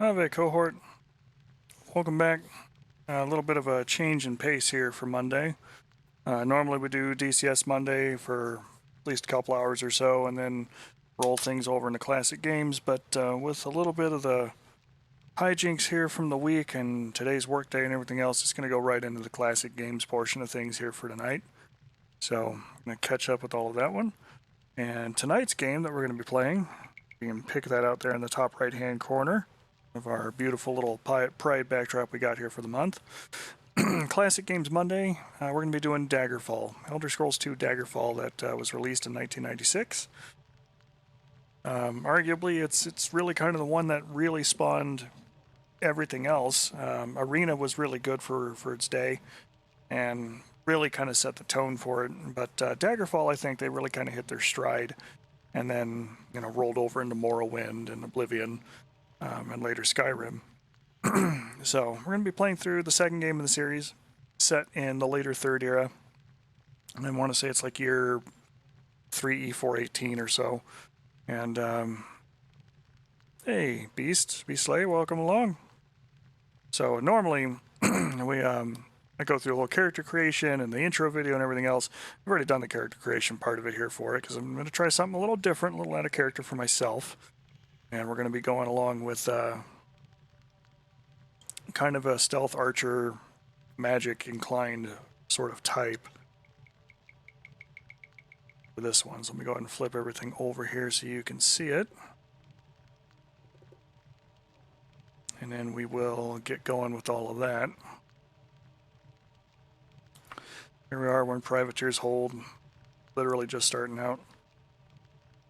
Have cohort. Welcome back. A little bit of a change in pace here for Monday. Normally we do DCS Monday for at least a couple hours or so and then roll things over into classic games, but with a little bit of the hijinks here from the week and today's workday and everything else, it's going to go right into the classic games portion of things here for tonight. So I'm going to catch up with all of that one. And tonight's game that we're going to be playing, you can pick that out there in the top right hand corner of our beautiful little Pride backdrop we got here for the month. Classic Games Monday, we're going to be doing Daggerfall, Elder Scrolls 2 Daggerfall that was released in 1996. Arguably, it's really kind of the one that really spawned everything else. Arena was really good for its day and really kind of set the tone for it. But Daggerfall, I think they really kind of hit their stride and then, rolled over into Morrowind and Oblivion and later Skyrim. So we're going to be playing through the second game of the series, set in the later Third era. And I want to say it's like year 3E418 or so. And, hey, Beast Slay, welcome along. So normally, I go through a little character creation and the intro video and everything else. I've already done the character creation part of it here for it, because I'm going to try something a little different, a little out of character for myself. And we're going to be going along with kind of a stealth archer, magic inclined sort of type for this one. So let me go ahead and flip everything over here so you can see it. And then we will get going with all of that. Here we are when Privateers hold, literally just starting out.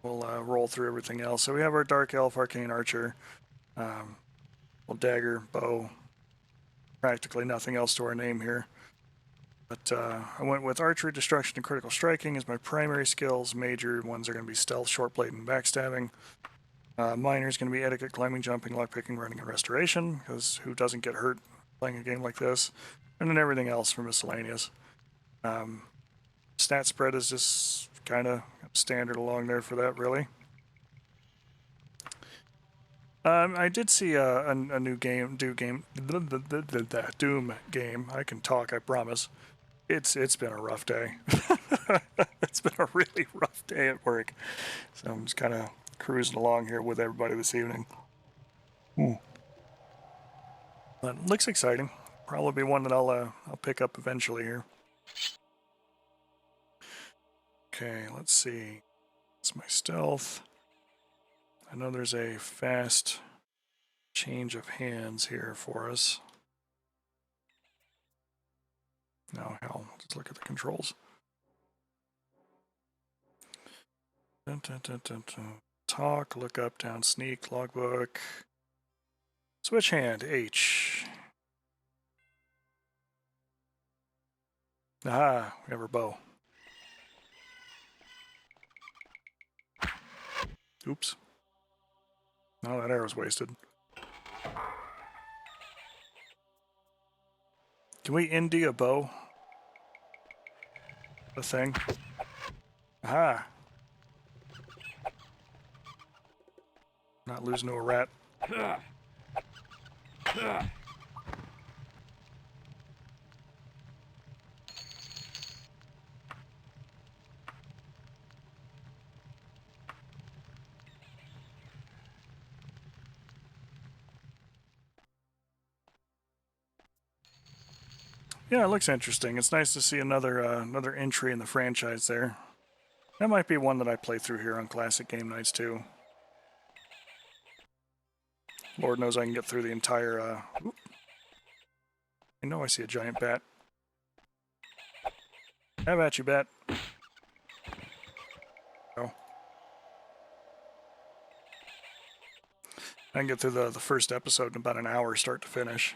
We'll roll through everything else. So we have our Dark Elf, Arcane Archer, dagger, bow, practically nothing else to our name here. But I went with Archery, Destruction, and Critical Striking as my primary skills. Major ones are going to be Stealth, Short Blade, and Backstabbing. Minor is going to be Etiquette, Climbing, Jumping, Lockpicking, Running, and Restoration, because who doesn't get hurt playing a game like this? And then everything else for miscellaneous. Stat spread is just kind of standard along there for that, really. I did see a new game, Doom game. I can talk, I promise. It's been a rough day. It's been a really rough day at work. So I'm just kind of cruising along here with everybody this evening. But it looks exciting. Probably one that I'll pick up eventually here. Okay, let's see. It's my stealth. I know there's a fast change of hands here for us. No, hell, just look at the controls. Dun, dun, dun, dun, dun. Talk, look up, down, sneak, logbook. Switch hand, H. Aha, we have our bow. Oops. No, that arrow's wasted. Can we indie a bow? The thing? Aha! Not losing to a rat. Yeah, it looks interesting. It's nice to see another entry in the franchise there. That might be one that I play through here on classic game nights too. Lord knows I can get through the entire. I know I see a giant bat. Have at you, bat. Oh. I can get through the first episode in about an hour, start to finish.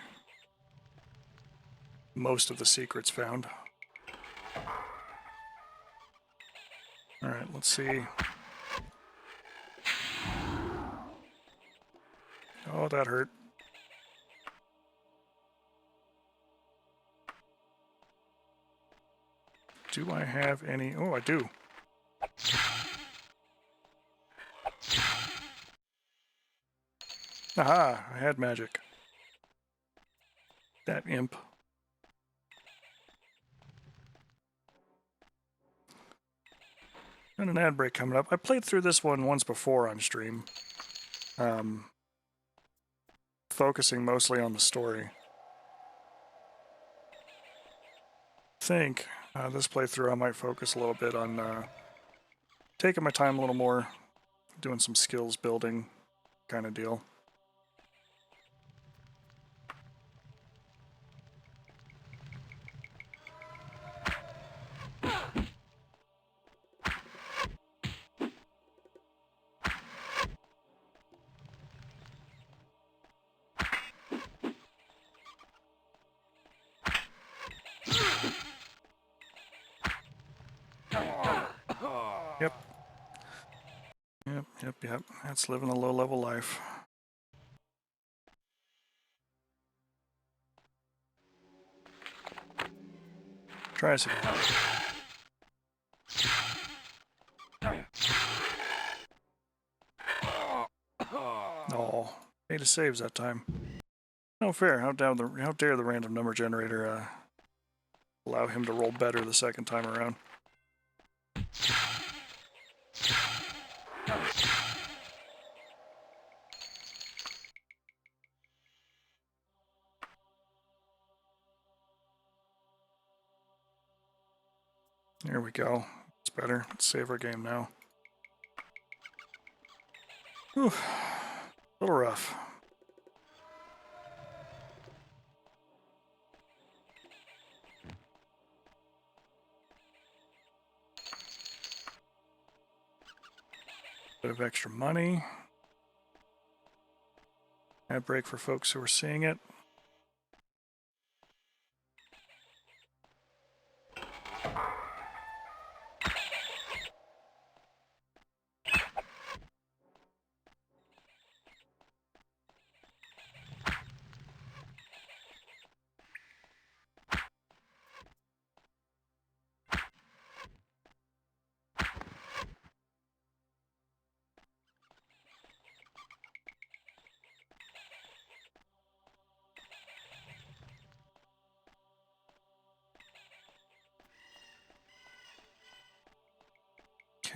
Most of the secrets found. Alright, let's see. Oh, that hurt. Do I have any? Oh, I do. Aha! I had magic. That imp. And an ad break coming up. I played through this one once before on stream. Focusing mostly on the story. I think this playthrough I might focus a little bit on taking my time a little more, doing some skills building kind of deal. Yep. Yep. That's living a low-level life. Try us again. Oh, 8 of saves that time. No fair. How dare the random number generator allow him to roll better the second time around? There we go. It's better. Let's save our game now. Whew. A little rough. Bit of extra money. Ad break for folks who are seeing it.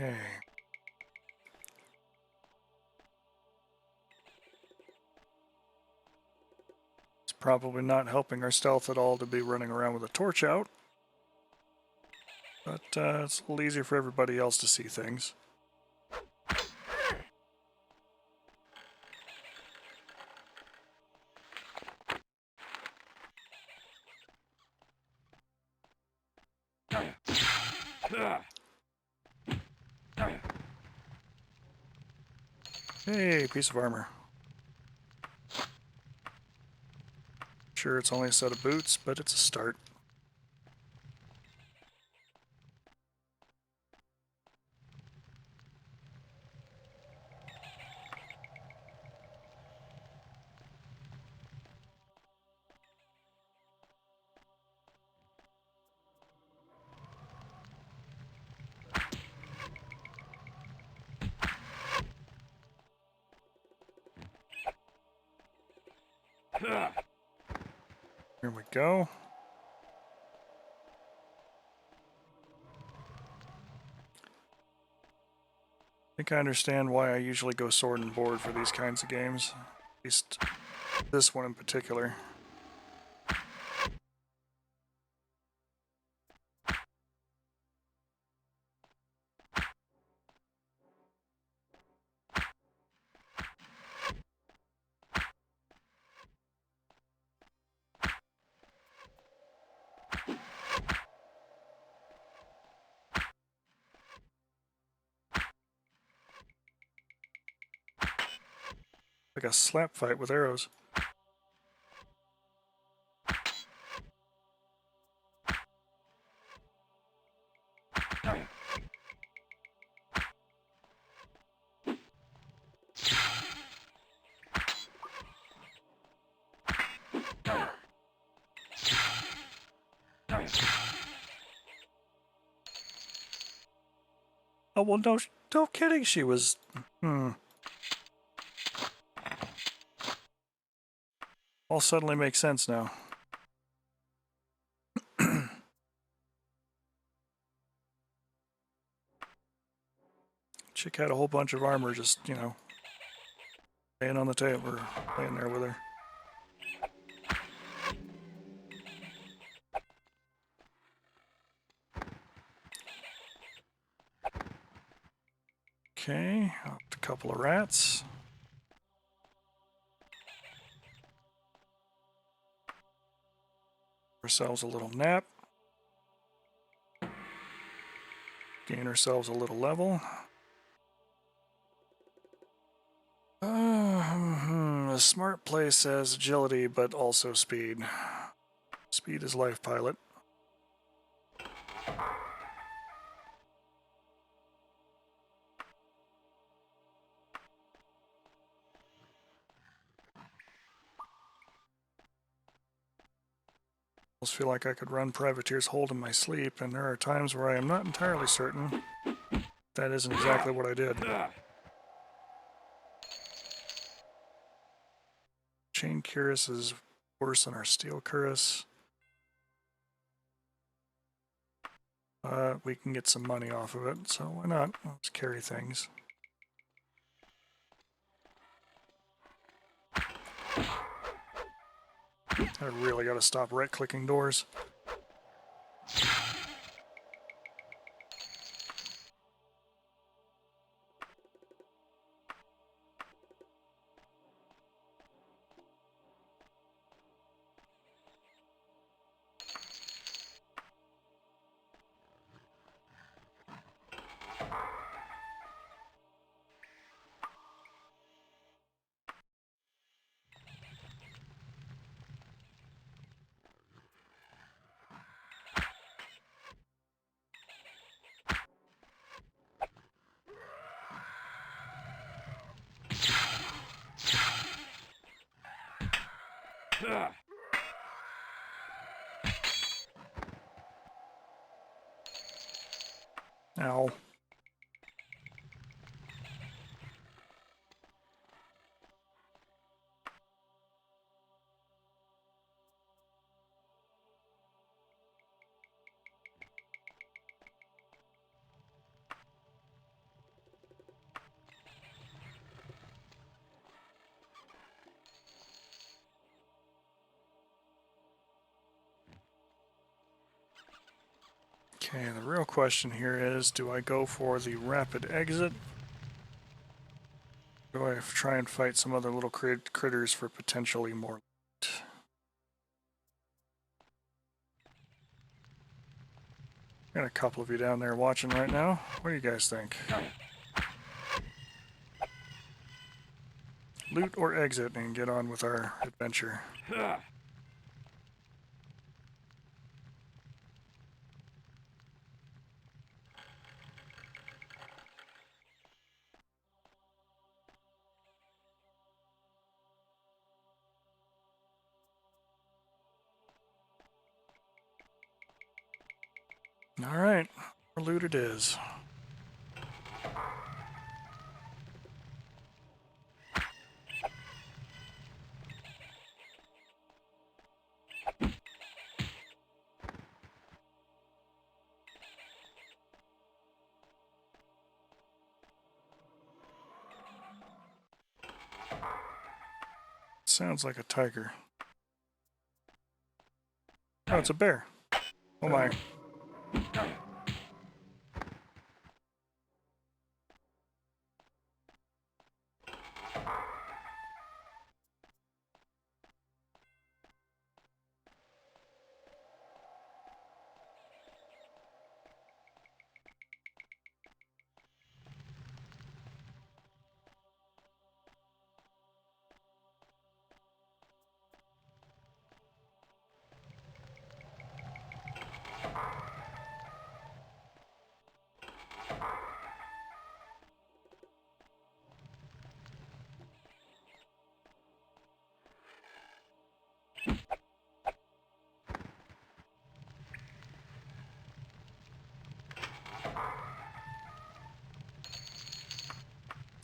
Okay. It's probably not helping our stealth at all to be running around with a torch out. But it's a little easier for everybody else to see things. Hey, piece of armor. Sure, it's only a set of boots, but it's a start. Here we go. I think I understand why I usually go sword and board for these kinds of games. At least this one in particular. Like a slap fight with arrows. Oh, well, no kidding, she was... All suddenly makes sense now. Chick had a whole bunch of armor just, you know, laying on the table, or laying there with her. Okay, a couple of rats. Ourselves a little nap. Gain ourselves a little level. A smart play says agility, but also speed. Speed is life, pilot. I almost feel like I could run Privateer's Hold in my sleep, and there are times where I am not entirely certain that isn't exactly what I did. Chain Cuirass is worse than our Steel Cuirass. We can get some money off of it, so why not? Let's carry things. I really gotta stop right-clicking doors. Ow. Okay, the real question here is, do I go for the rapid exit? Or do I try and fight some other little critters for potentially more loot? Got a couple of you down there watching right now. What do you guys think? Loot or exit and get on with our adventure. Alright, more loot it is. Sounds like a tiger. Oh, it's a bear. Oh my.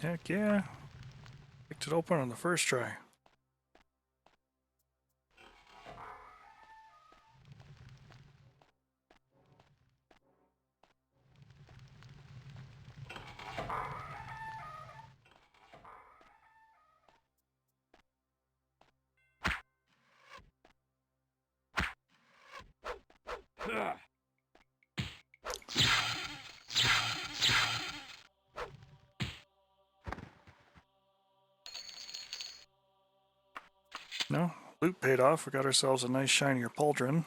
Heck yeah. Picked it open on the first try. No, loot paid off. We got ourselves a nice shinier pauldron.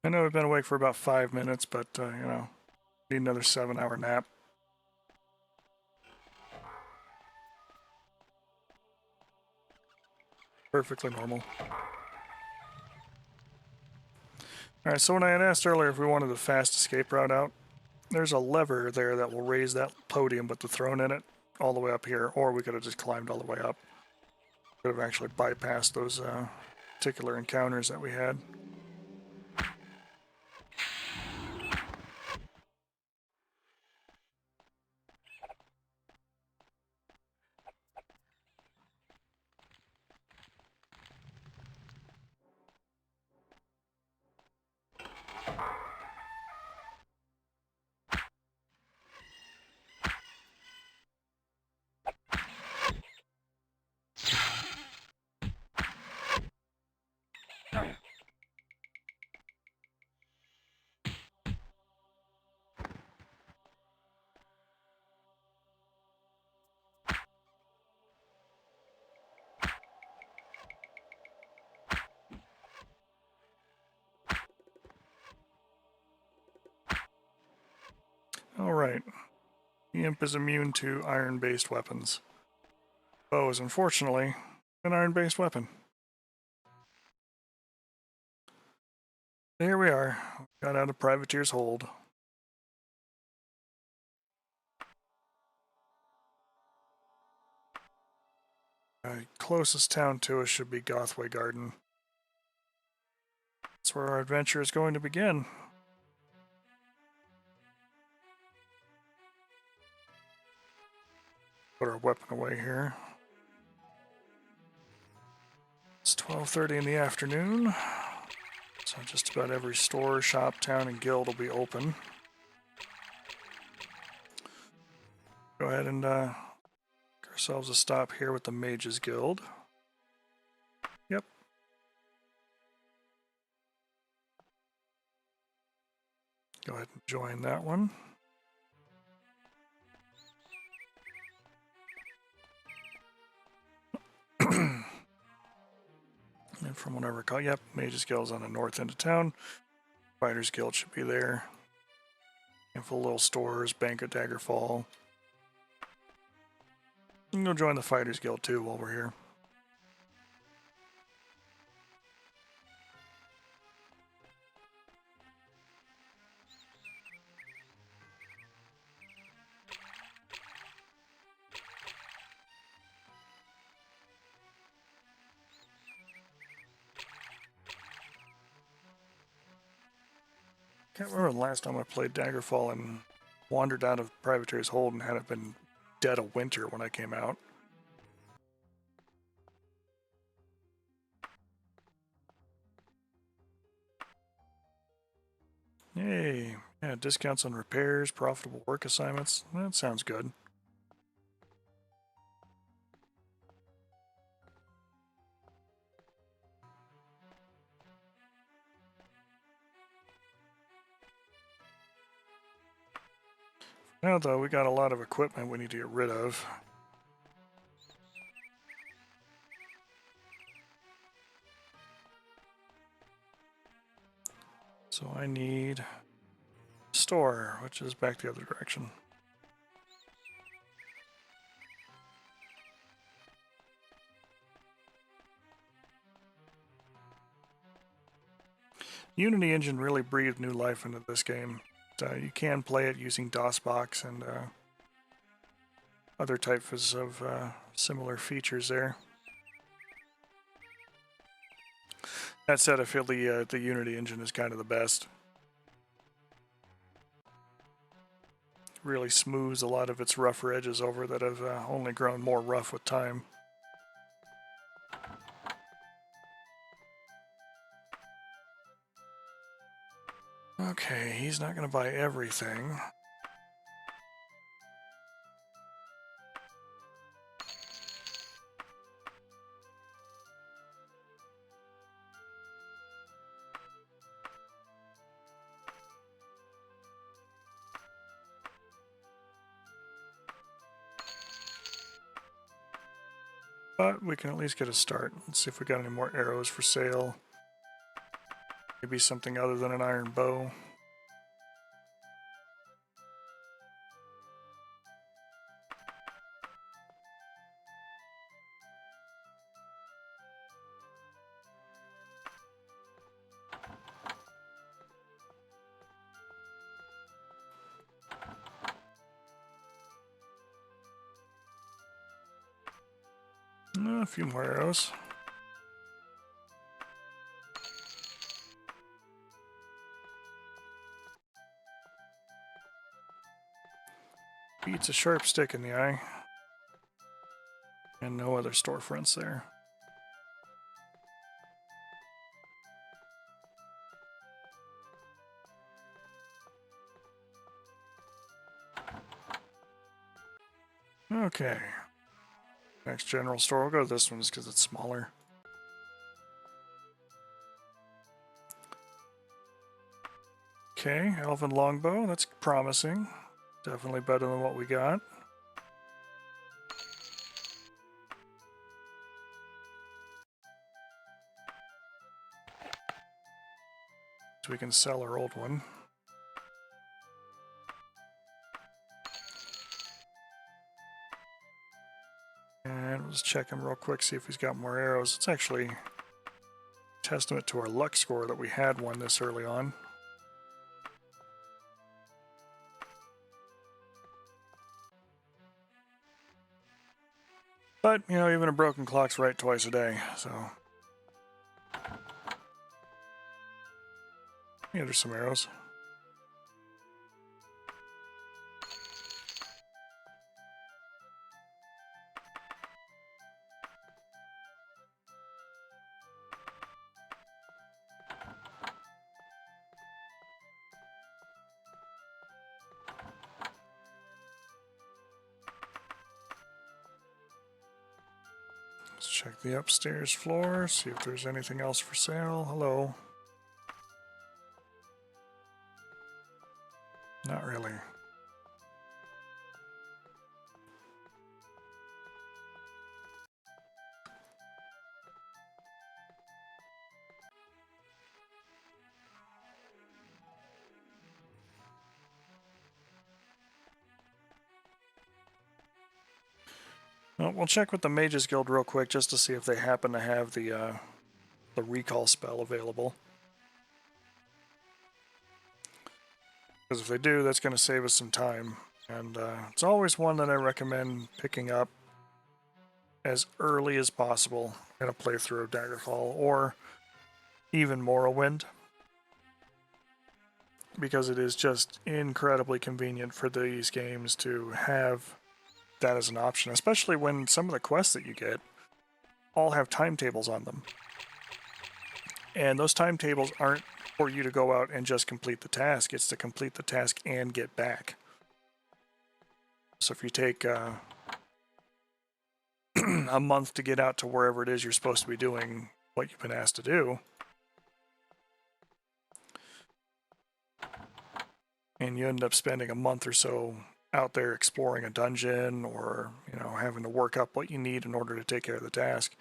I know we've been awake for about 5 minutes, but, you know, need another 7-hour nap. Perfectly normal. Alright, so when I had asked earlier if we wanted the fast escape route out, there's a lever there that will raise that podium with the throne in it all the way up here, or we could have just climbed all the way up. Could have actually bypassed those particular encounters that we had. Alright. The imp is immune to iron-based weapons. Bow is unfortunately an iron-based weapon. Here we are. Got out of Privateer's hold. Closest town to us should be Gothway Garden. That's where our adventure is going to begin. Put our weapon away here. It's 12:30 in the afternoon, so just about every store, shop, town, and guild will be open. Go ahead and make ourselves a stop here with the Mages Guild. Yep. Go ahead and join that one. And from what I recall, yep, Mages Guild's on the north end of town. Fighters Guild should be there. Handful of little stores, Bank of Daggerfall. You can go join the Fighters Guild too while we're here. Can't remember the last time I played Daggerfall and wandered out of Privateer's hold and had it been dead of winter when I came out. Yay. Yeah, discounts on repairs, profitable work assignments. That sounds good. Now though, we got a lot of equipment we need to get rid of. So I need store, which is back the other direction. Unity Engine really breathed new life into this game. You can play it using DOSBox and other types of similar features there. That said, I feel the Unity engine is kind of the best. Really smooths a lot of its rougher edges over that have only grown more rough with time. Okay, he's not going to buy everything. But we can at least get a start. Let's see if we got any more arrows for sale. Maybe something other than an iron bow. A few more arrows. Beats a sharp stick in the eye. And no other storefronts there. Okay. Next general store, we'll go to this one just because it's smaller. Okay, elven longbow, that's promising. Definitely better than what we got. So we can sell our old one. And we'll just check him real quick, see if he's got more arrows. It's actually a testament to our luck score that we had one this early on. But, you know, even a broken clock's right twice a day, so... Yeah, there's some arrows. Let's check the upstairs floor, see if there's anything else for sale. Hello. Not really. Well, we'll check with the Mages Guild real quick just to see if they happen to have the recall spell available. Because if they do, that's going to save us some time. And it's always one that I recommend picking up as early as possible in a playthrough of Daggerfall, or even Morrowind. Because it is just incredibly convenient for these games to have that as an option, especially when some of the quests that you get all have timetables on them. And those timetables aren't for you to go out and just complete the task, it's to complete the task and get back. So if you take a month to get out to wherever it is you're supposed to be doing what you've been asked to do, and you end up spending a month or so out there exploring a dungeon, or, you know, having to work up what you need in order to take care of the task,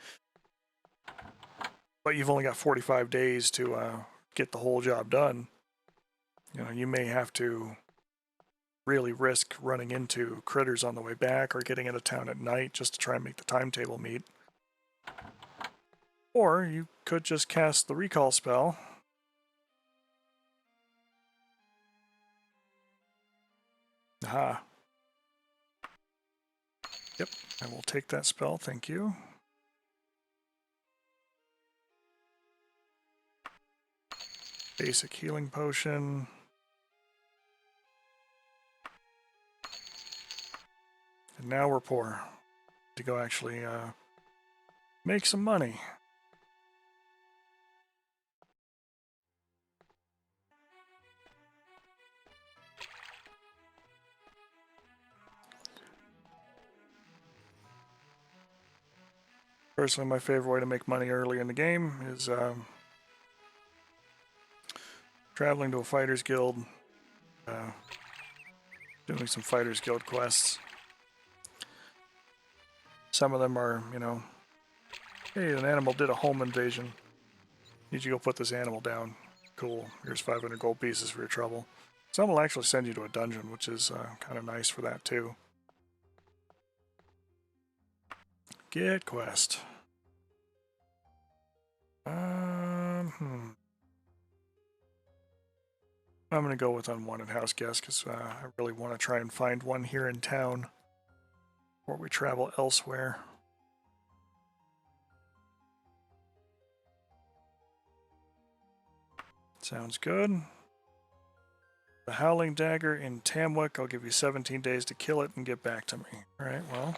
but you've only got 45 days to get the whole job done, you know, you may have to really risk running into critters on the way back or getting into town at night just to try and make the timetable meet. Or you could just cast the recall spell. Aha. Yep. I will take that spell, thank you. Basic healing potion. And now we're poor. To go actually make some money. Personally, my favorite way to make money early in the game is traveling to a fighters guild, doing some fighters guild quests. Some of them are, you know, hey, an animal did a home invasion. Need you to go put this animal down. Cool. Here's 500 gold pieces for your trouble. Some will actually send you to a dungeon, which is kind of nice for that too. Get quest. I'm going to go with unwanted house guest because I really want to try and find one here in town before we travel elsewhere. Sounds good. The Howling Dagger in Tamwick. I'll give you 17 days to kill it and get back to me. Alright, well,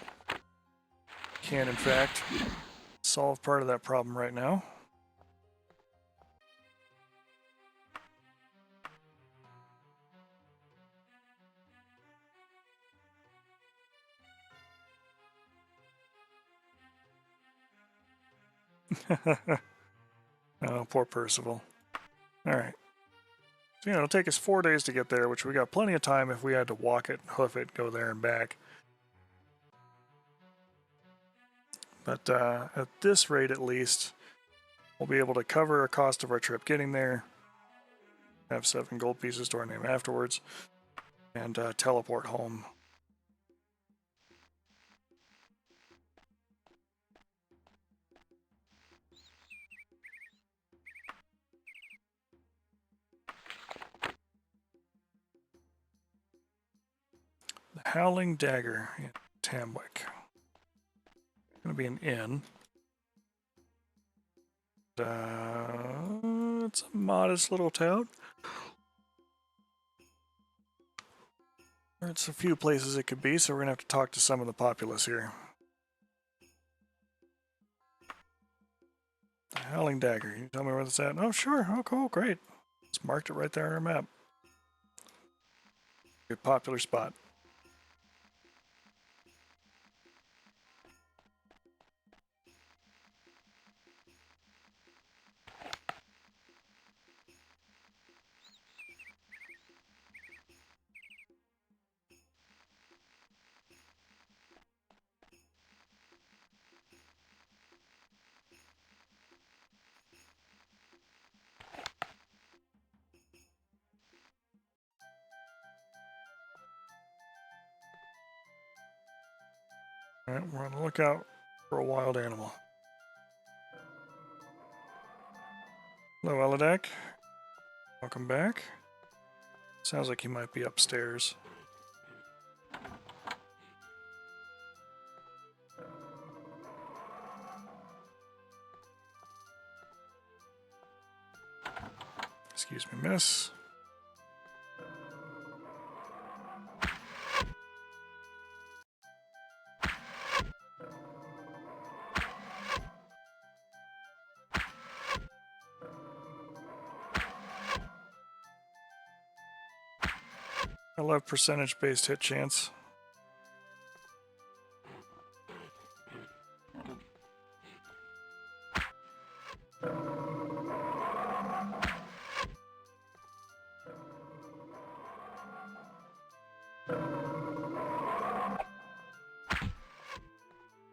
can in fact solve part of that problem right now. Oh, poor Percival. Alright. So, you know, it'll take us 4 days to get there, which we got plenty of time if we had to walk it, hoof it, go there and back. But at this rate, at least, we'll be able to cover the cost of our trip getting there, have 7 gold pieces to our name afterwards, and teleport home. The Howling Dagger in Tamwick. Going to be an inn. It's a modest little town. It's a few places it could be, so we're going to have to talk to some of the populace here. The Howling Dagger. Can you tell me where that's at? Oh, sure. Oh, cool. Great. It's marked it right there on our map. Good popular spot. Alright, we're on the lookout for a wild animal. Hello, Eladek. Welcome back. Sounds like he might be upstairs. Excuse me, miss. I love percentage-based hit chance.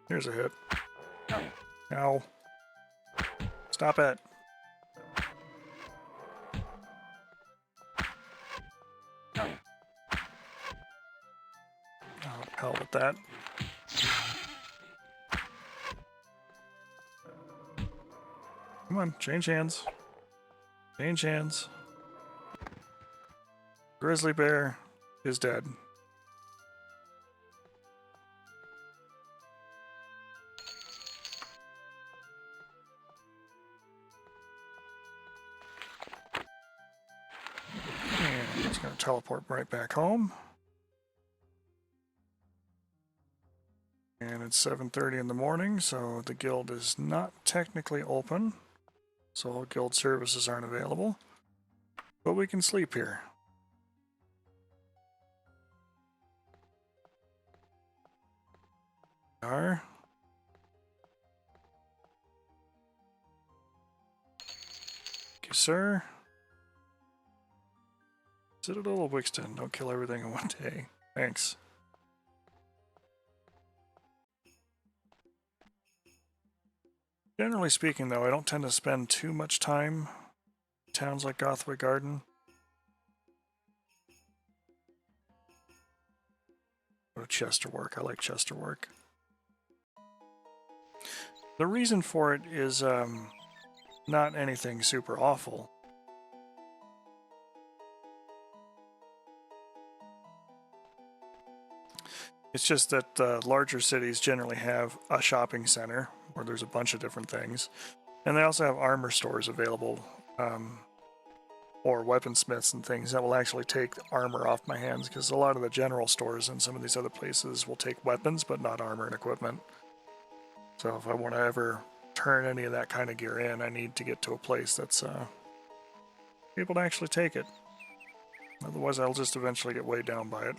Here's a hit. Ow. Stop it. Oh, hell with that. Come on, change hands. Change hands. Grizzly bear is dead. It's going to teleport right back home. And it's 7:30 in the morning, so the guild is not technically open. So all guild services aren't available. But we can sleep here. Are. Thank you, sir. Citadel of Wixton. Don't kill everything in one day. Thanks. Generally speaking, though, I don't tend to spend too much time in towns like Gothwick Garden. Go to Chesterwork. I like Chesterwork. The reason for it is not anything super awful. It's just that larger cities generally have a shopping center where there's a bunch of different things. And they also have armor stores available, or weaponsmiths and things that will actually take armor off my hands, because a lot of the general stores in some of these other places will take weapons but not armor and equipment. So if I want to ever turn any of that kind of gear in, I need to get to a place that's able to actually take it. Otherwise I'll just eventually get weighed down by it.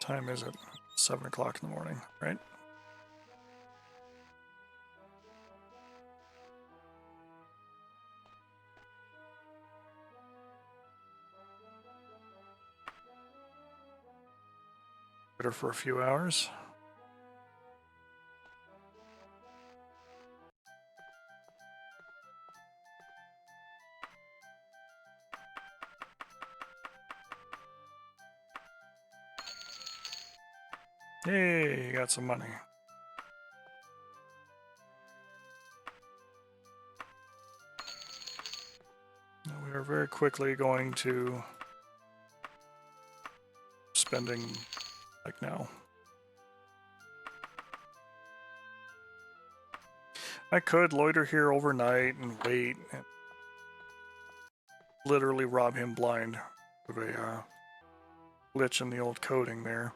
Time is it? 7 o'clock in the morning, right? Better for a few hours. Hey, got some money. Now we are very quickly going to spending like now. I could loiter here overnight and wait and literally rob him blind with a glitch in the old coding there.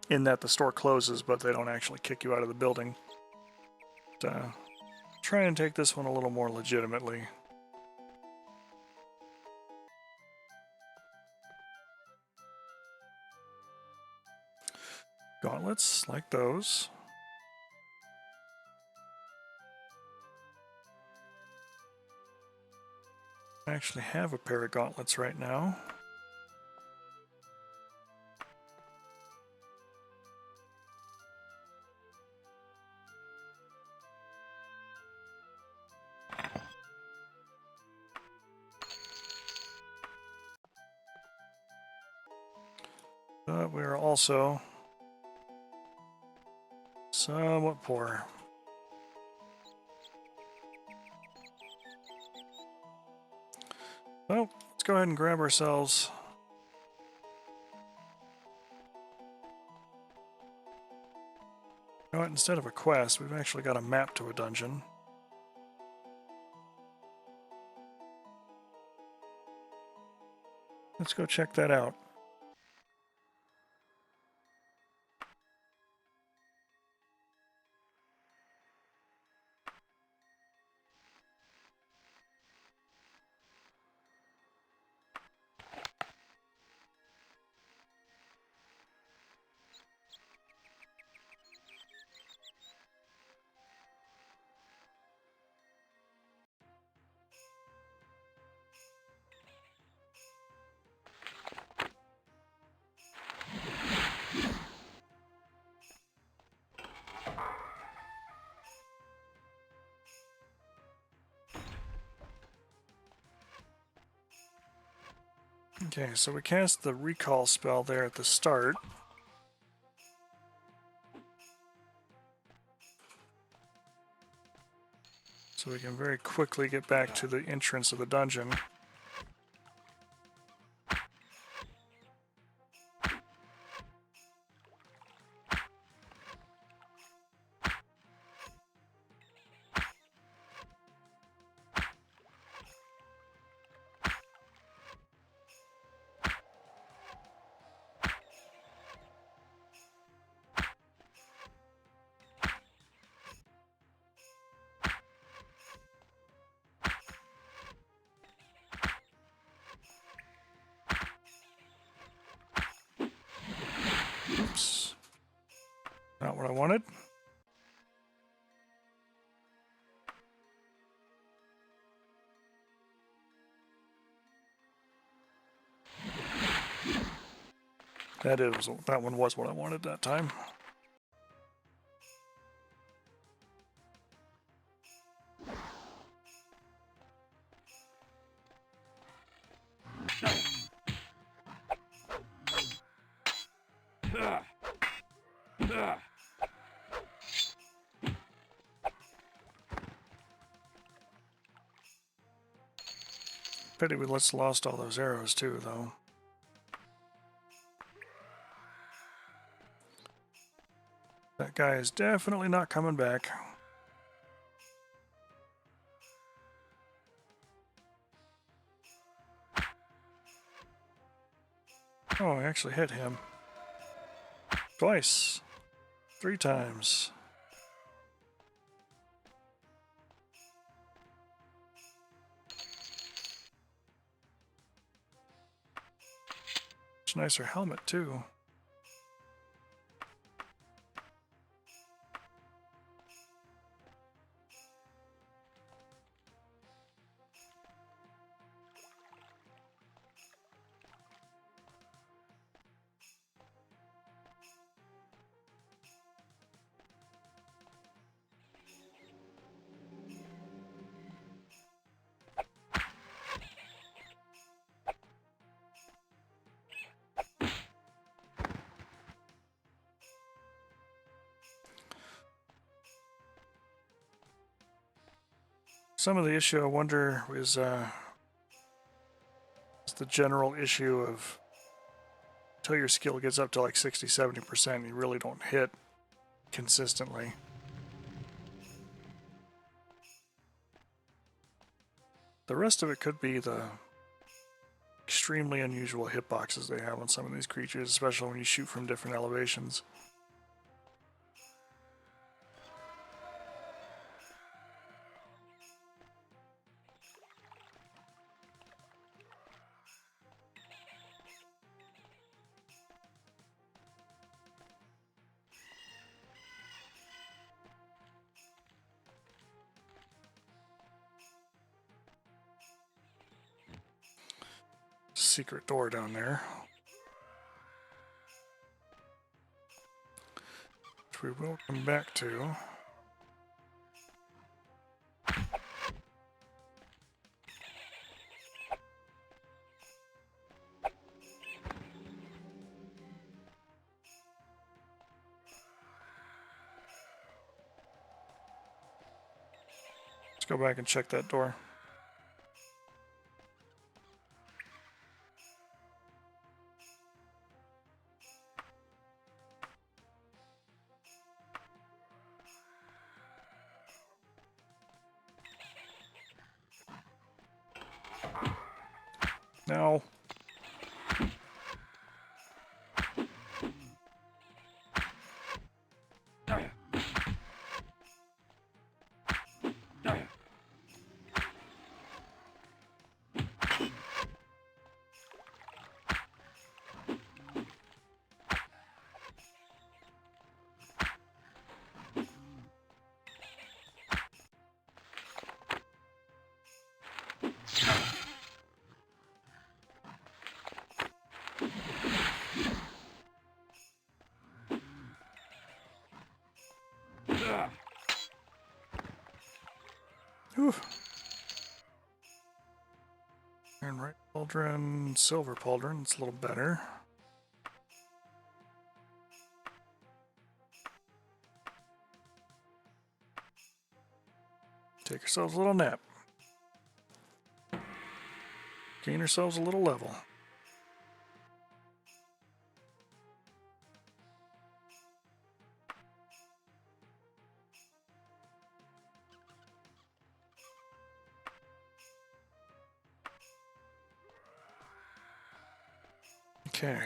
In that the store closes, but they don't actually kick you out of the building. But, try and take this one a little more legitimately. Gauntlets, like those. I actually have a pair of gauntlets right now. But we are also somewhat poor. Well, let's go ahead and grab ourselves you know what, instead of a quest, we've actually got a map to a dungeon. Let's go check that out. Okay, so we cast the recall spell there at the start. So we can very quickly get back to the entrance of the dungeon. what I wanted. That one was what I wanted that time. Pity we lost all those arrows too, though. That guy is definitely not coming back. Oh, I actually hit him. Twice. 3 times. Much nicer helmet, too. Some of the issue, I wonder, is the general issue of until your skill gets up to like 60-70%, you really don't hit consistently. The rest of it could be the extremely unusual hitboxes they have on some of these creatures, especially when you shoot from different elevations. Secret door down there, which we will come back to. Let's go back and check that door. No. Whew. And right pauldron, silver pauldron, it's a little better. Take ourselves a little nap. Gain ourselves a little level. Okay.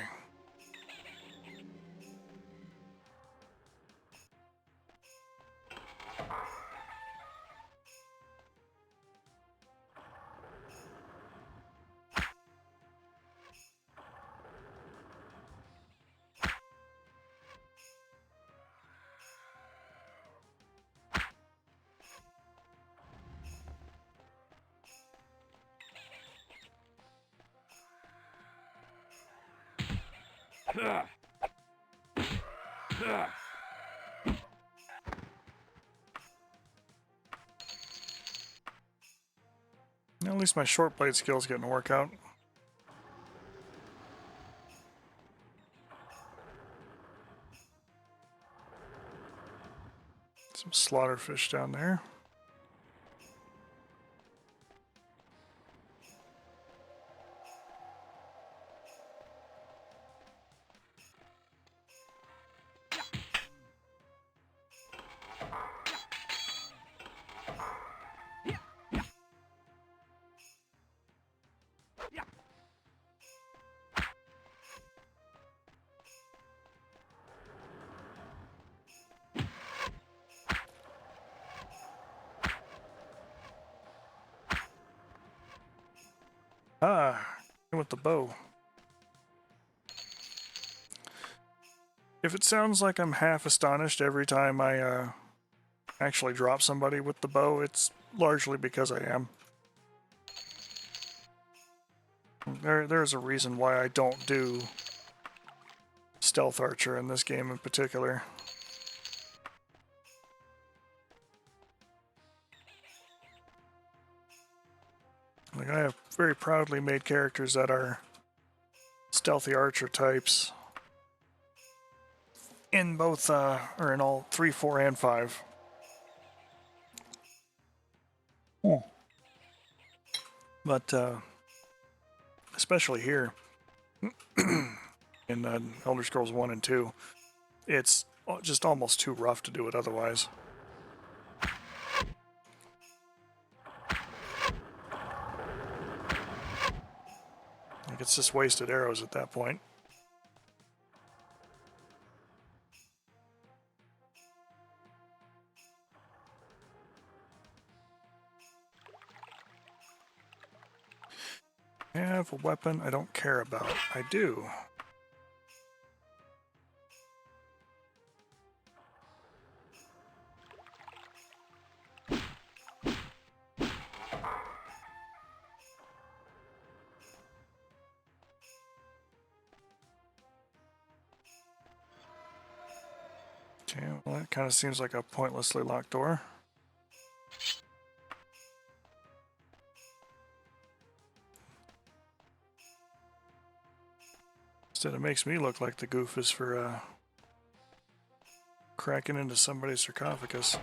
At least my short blade skill's getting a workout. Some slaughterfish down there. Ah, with the bow. If it sounds like I'm half astonished every time I actually drop somebody with the bow, it's largely because I am. There's a reason why I don't do stealth archer in this game in particular. Like, I have very proudly made characters that are stealthy archer types in both, or in all 3, 4, and 5. But, especially here, in Elder Scrolls 1 and 2, it's just almost too rough to do it otherwise. Like, it's just wasted arrows at that point. I have a weapon I don't care about. I do. Okay, well, that kind of seems like a pointlessly locked door. Instead, it makes me look like the goofus for cracking into somebody's sarcophagus.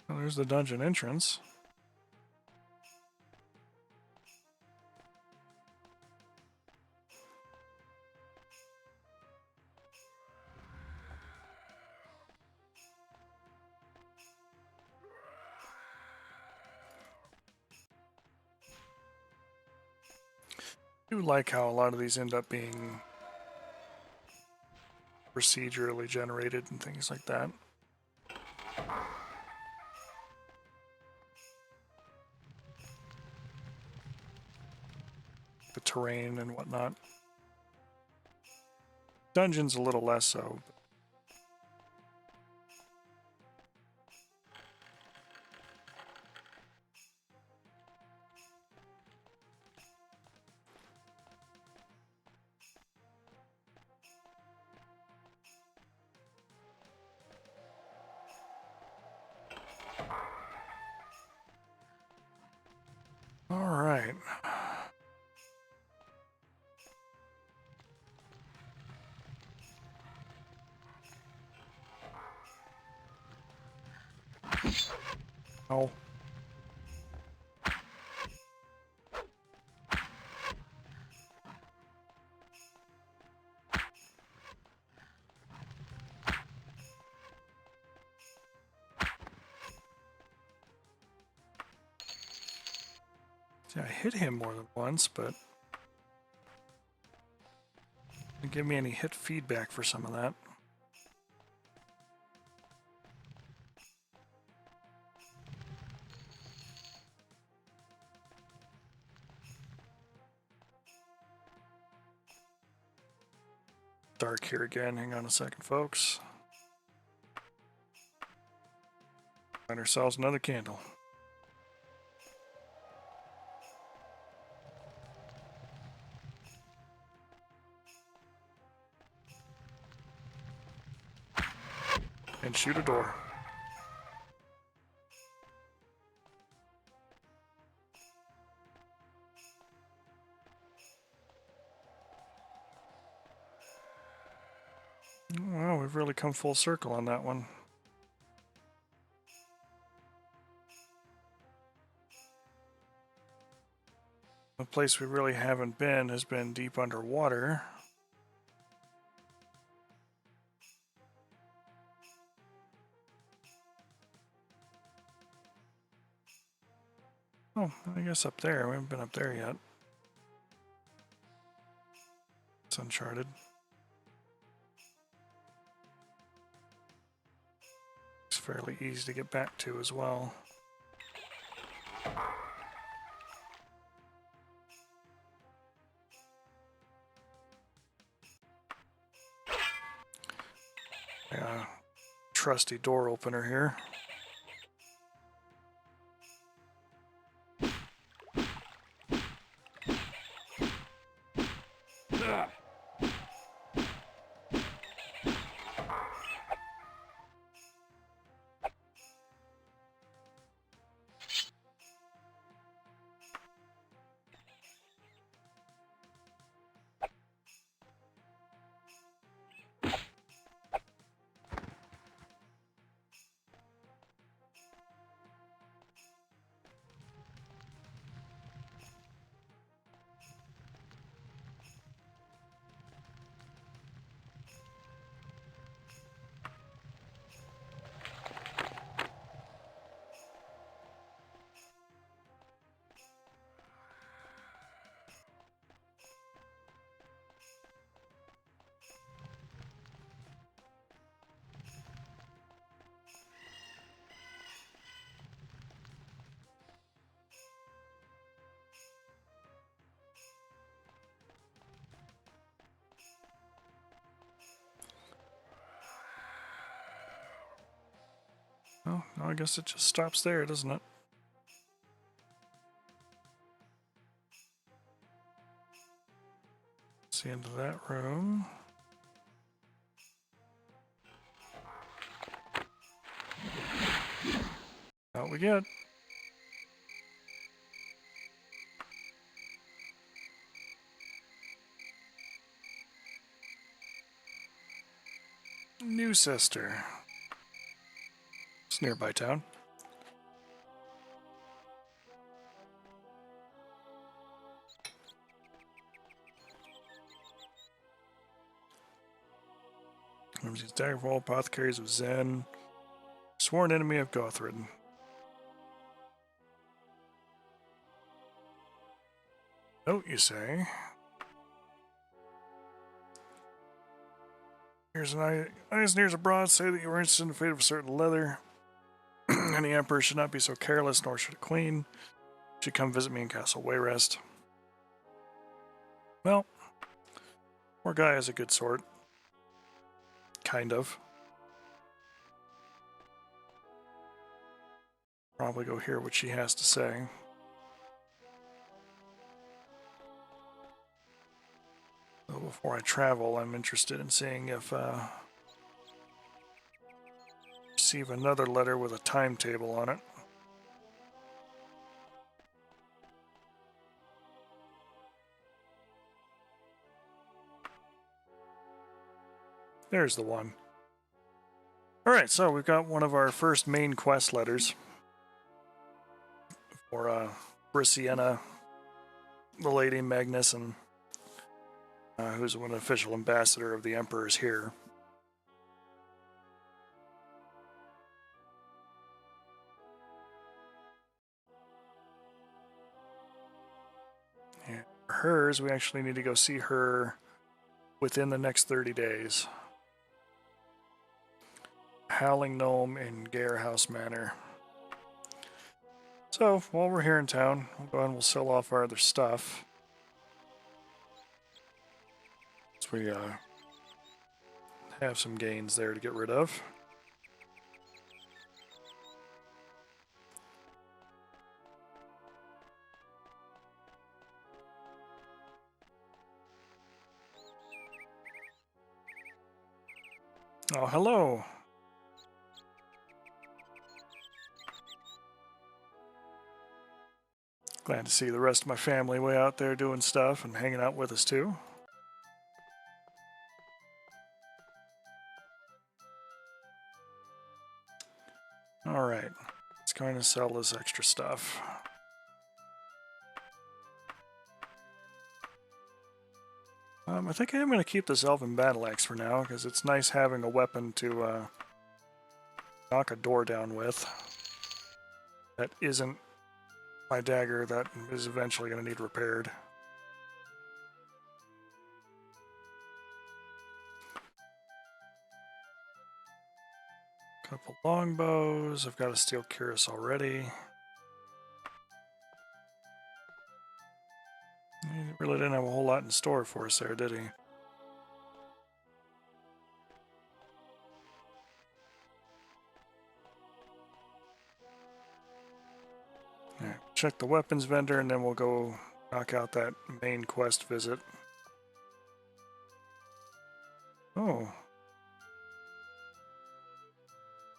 Well, there's the dungeon entrance. I do like how a lot of these end up being procedurally generated and things like that. The terrain and whatnot. Dungeons a little less so. right. Oh. See, I hit him more than once, but didn't give me any hit feedback for some of that. Dark here again. Hang on a second, folks. Find ourselves another candle. And shoot a door. Well, we've really come full circle on that one. The place we really haven't been has been deep underwater. Oh, I guess up there. We haven't been up there yet. It's uncharted. It's fairly easy to get back to as well. Yeah, trusty door opener here. Oh, no, I guess it just stops there, doesn't it? It's the end of that room. Out we get. New Sister. It's a nearby town. These Daggerfall, apothecaries of Zen, sworn enemy of Gothrid. Note, you say? Here's an eyes nears abroad say that you were interested in the fate of a certain leather. Any emperor should not be so careless, nor should a queen. Should come visit me in Castle Wayrest. Well, poor guy has a good sort. Kind of. Probably go hear what she has to say. So before I travel, I'm interested in seeing if receive another letter with a timetable on it. There's the one. Alright, so we've got one of our first main quest letters for Brissiana, the Lady Magnus, and who's an official ambassador of the Emperor's here. And for hers, we actually need to go see her within the next 30 days. Howling Gnome in Garehouse Manor. So, while we're here in town, we'll go ahead and we'll sell off our other stuff. So we have some gains there to get rid of. Oh, hello. Glad to see the rest of my family way out there doing stuff and hanging out with us too. Alright, let's go ahead and sell this extra stuff. I think I'm going to keep this Elven Battle Axe for now, because it's nice having a weapon to knock a door down with. That isn't my dagger that is eventually going to need repaired. Couple longbows. I've got a steel cuirass already. He really didn't have a whole lot in store for us there, did he? Alright, check the weapons vendor and then we'll go knock out that main quest visit. Oh.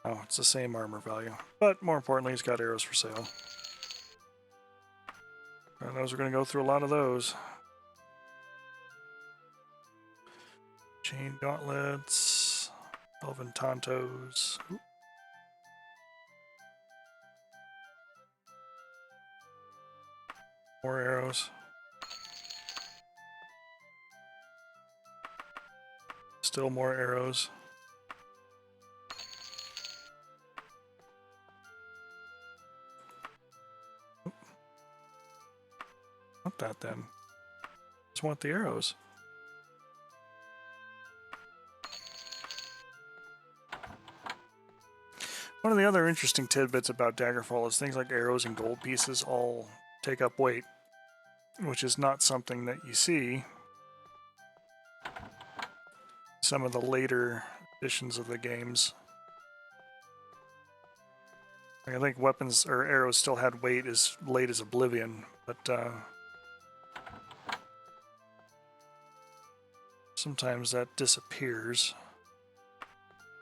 Oh, it's the same armor value. But more importantly, he's got arrows for sale. God knows we're going to go through a lot of those. Chain gauntlets, elven tontos. Ooh. More arrows. Still more arrows. Not that then. Just want the arrows. One of the other interesting tidbits about Daggerfall is things like arrows and gold pieces all take up weight, which is not something that you see some of the later editions of the games. I think weapons or arrows still had weight as late as Oblivion, but sometimes that disappears.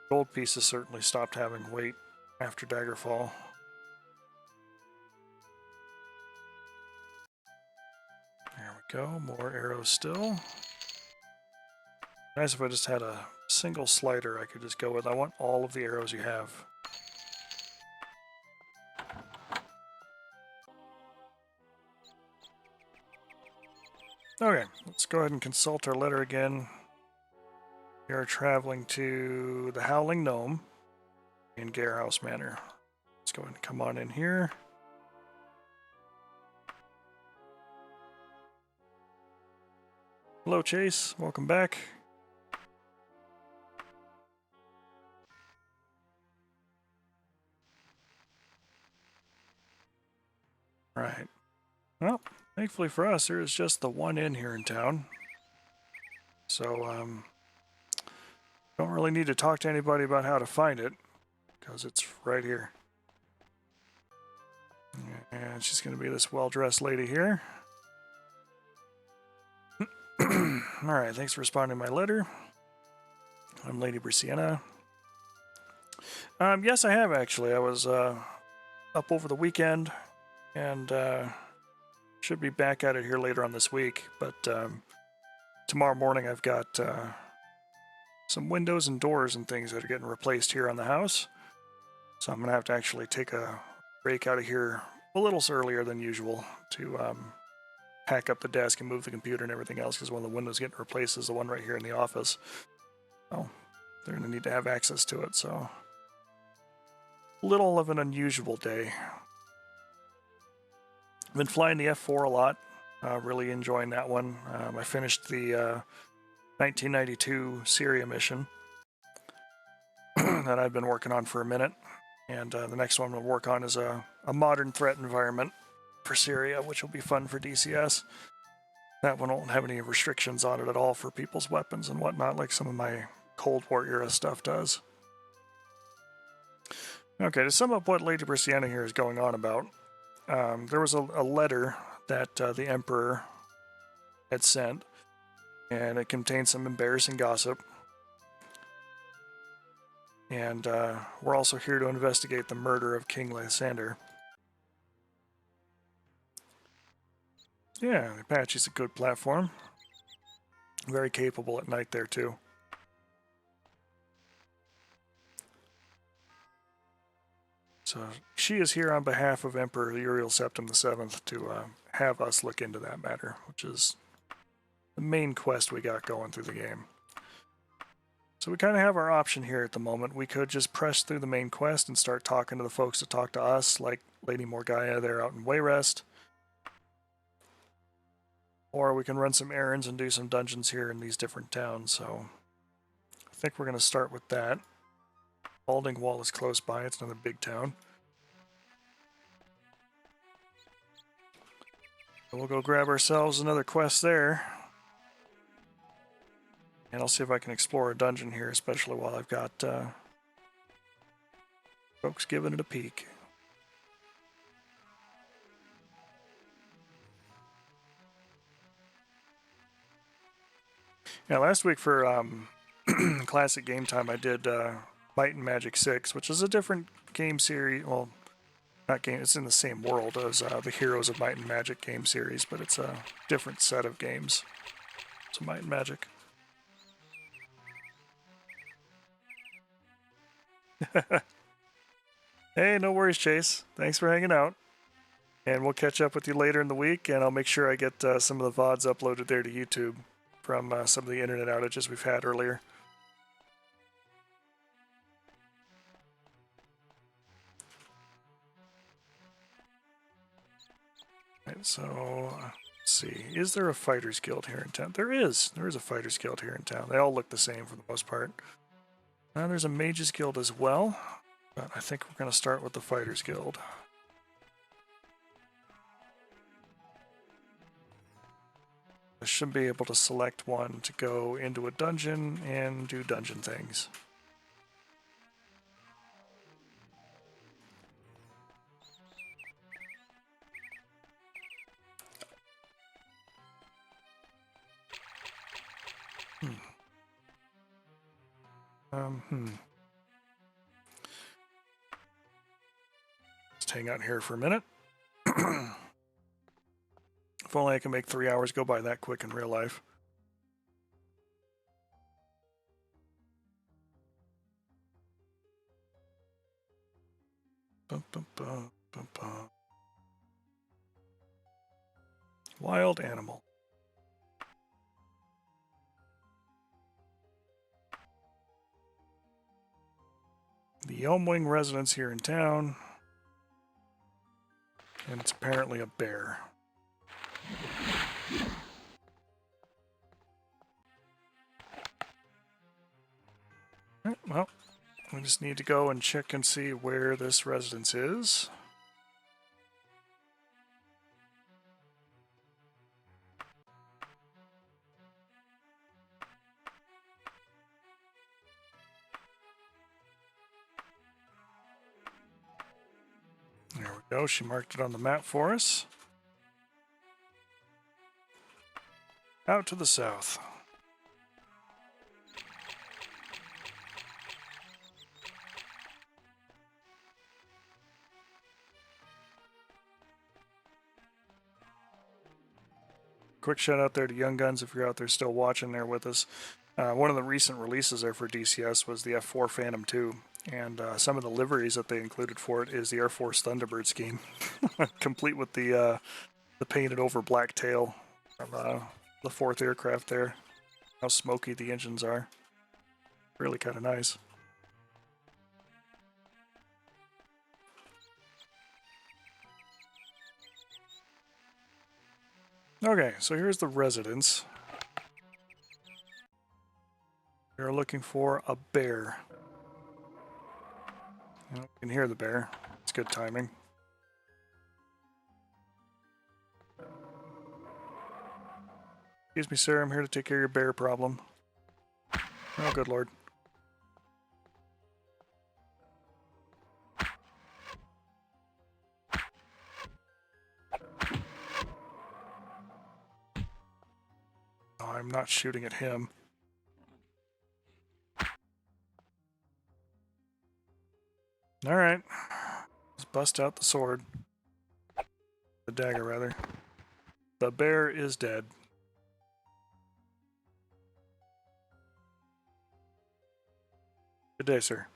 Gold pieces certainly stopped having weight after Daggerfall. There we go, more arrows still. Nice if I just had a single slider I could just go with. I want all of the arrows you have. Okay, let's go ahead and consult our letter again. We are traveling to the Howling Gnome in Garehouse Manor. Let's go ahead and come on in here. Hello, Chase. Welcome back. Right. Well, thankfully for us, there is just the one inn here in town. So, don't really need to talk to anybody about how to find it, because it's right here. And she's going to be this well-dressed lady here. Alright, thanks for responding to my letter. I'm Lady Brissiana. Yes, I have actually. I was up over the weekend and should be back at it here later on this week. But tomorrow morning I've got some windows and doors and things that are getting replaced here on the house. So I'm going to have to actually take a break out of here a little earlier than usual to pack up the desk and move the computer and everything else, because one of the windows getting replaced is the one right here in the office. Oh, they're going to need to have access to it, so little of an unusual day. I've been flying the F4 a lot, really enjoying that one. I finished the 1992 Syria mission that I've been working on for a minute, and the next one we'll work on is a modern threat environment for Syria, which will be fun for DCS. That one won't have any restrictions on it at all for people's weapons and whatnot, like some of my Cold War era stuff does. Okay, to sum up what Lady Brisciana here is going on about, there was a letter that the Emperor had sent, and it contained some embarrassing gossip. And we're also here to investigate the murder of King Lysander. Yeah, the Apache's a good platform. Very capable at night there, too. So she is here on behalf of Emperor Uriel Septim VII to have us look into that matter, which is the main quest we got going through the game. So we kind of have our option here at the moment. We could just press through the main quest and start talking to the folks that talk to us, like Lady Morgaya there out in Wayrest. Or we can run some errands and do some dungeons here in these different towns. So I think we're going to start with that. Balding Wall is close by. It's another big town. So we'll go grab ourselves another quest there. And I'll see if I can explore a dungeon here, especially while I've got folks giving it a peek. Yeah, last week for Classic Game Time, I did Might and Magic 6, which is a different game series. Well, not game, it's in the same world as the Heroes of Might and Magic game series, but it's a different set of games. So Might and Magic. Hey, no worries, Chase. Thanks for hanging out. And we'll catch up with you later in the week, and I'll make sure I get some of the VODs uploaded there to YouTube from some of the internet outages we've had earlier. Right, so let's see. Is there a Fighters Guild here in town? There is. There is a Fighters Guild here in town. They all look the same for the most part. There's a Mages Guild as well, but I think we're going to start with the Fighters Guild. I should be able to select one to go into a dungeon and do dungeon things. Just hang out here for a minute. If only I can make 3 hours go by that quick in real life. Wild animal. The Elmwing residence here in town. And it's apparently a bear. Right, well, we just need to go and check and see where this residence is. There we go, she marked it on the map for us. Out to the south. Quick shout out there to Young Guns if you're out there still watching there with us. One of the recent releases there for DCS was the F4 Phantom 2, and some of the liveries that they included for it is the Air Force Thunderbird scheme, complete with the painted over black tail from the 4th aircraft there. How smoky the engines are. Really kind of nice. Okay, so here's the residence. We're looking for a bear. You can hear the bear. It's good timing. Excuse me, sir. I'm here to take care of your bear problem. Oh, good lord. Oh, I'm not shooting at him. Alright. Let's bust out the sword. The dagger, rather. The bear is dead. Good day, sir.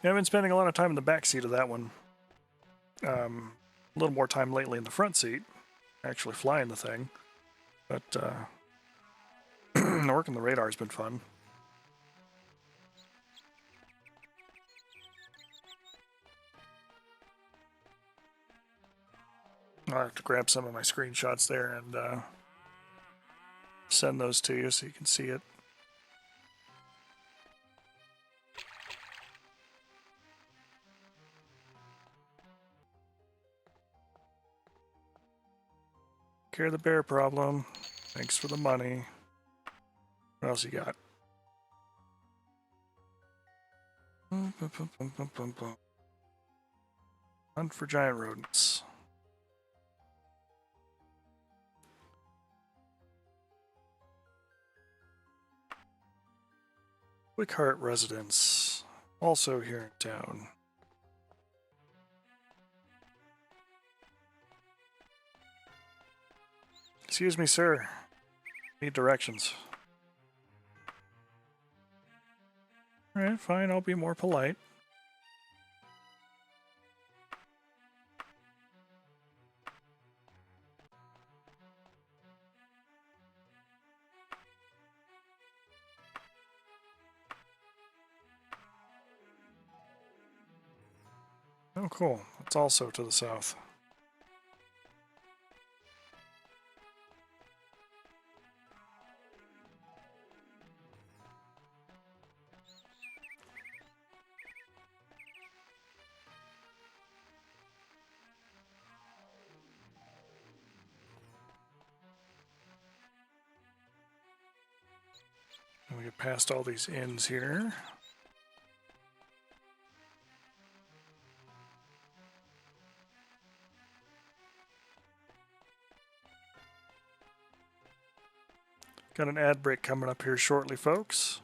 Yeah, I've been spending a lot of time in the back seat of that one. A little more time lately in the front seat, actually flying the thing. But working the radar has been fun. I'll have to grab some of my screenshots there and send those to you so you can see it. Care of the bear problem. Thanks for the money. What else you got? Hunt for giant rodents. Wickhart residence. Also here in town. Excuse me, sir. Need directions. Alright, fine, I'll be more polite. Oh, cool. It's also to the south. And we get past all these inns here. Got an ad break coming up here shortly, folks.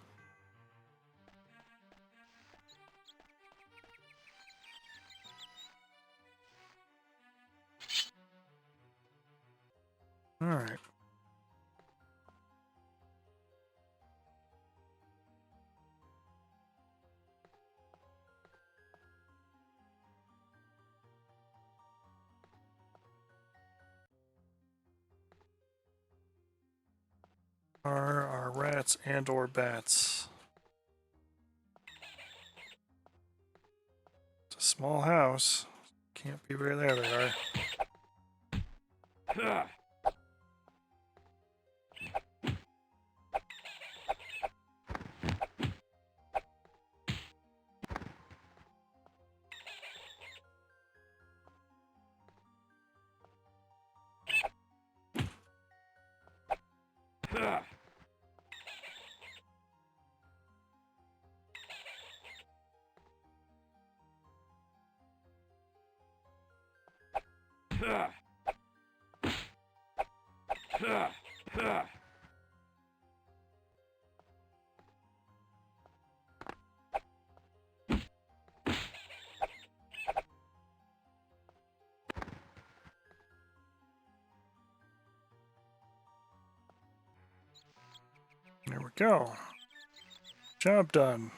All right. Are our rats and or bats? It's a small house. Can't be where there they are. go. Job done.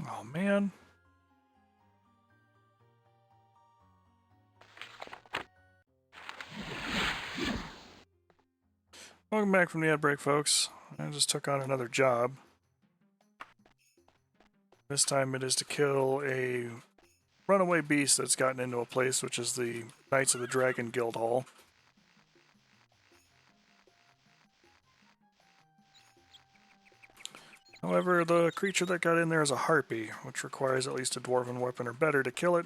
Oh, man. Welcome back from the ad break, folks. I just took on another job. This time it is to kill a runaway beast that's gotten into a place, which is the Knights of the Dragon Guild Hall. However, the creature that got in there is a harpy, which requires at least a dwarven weapon or better to kill it,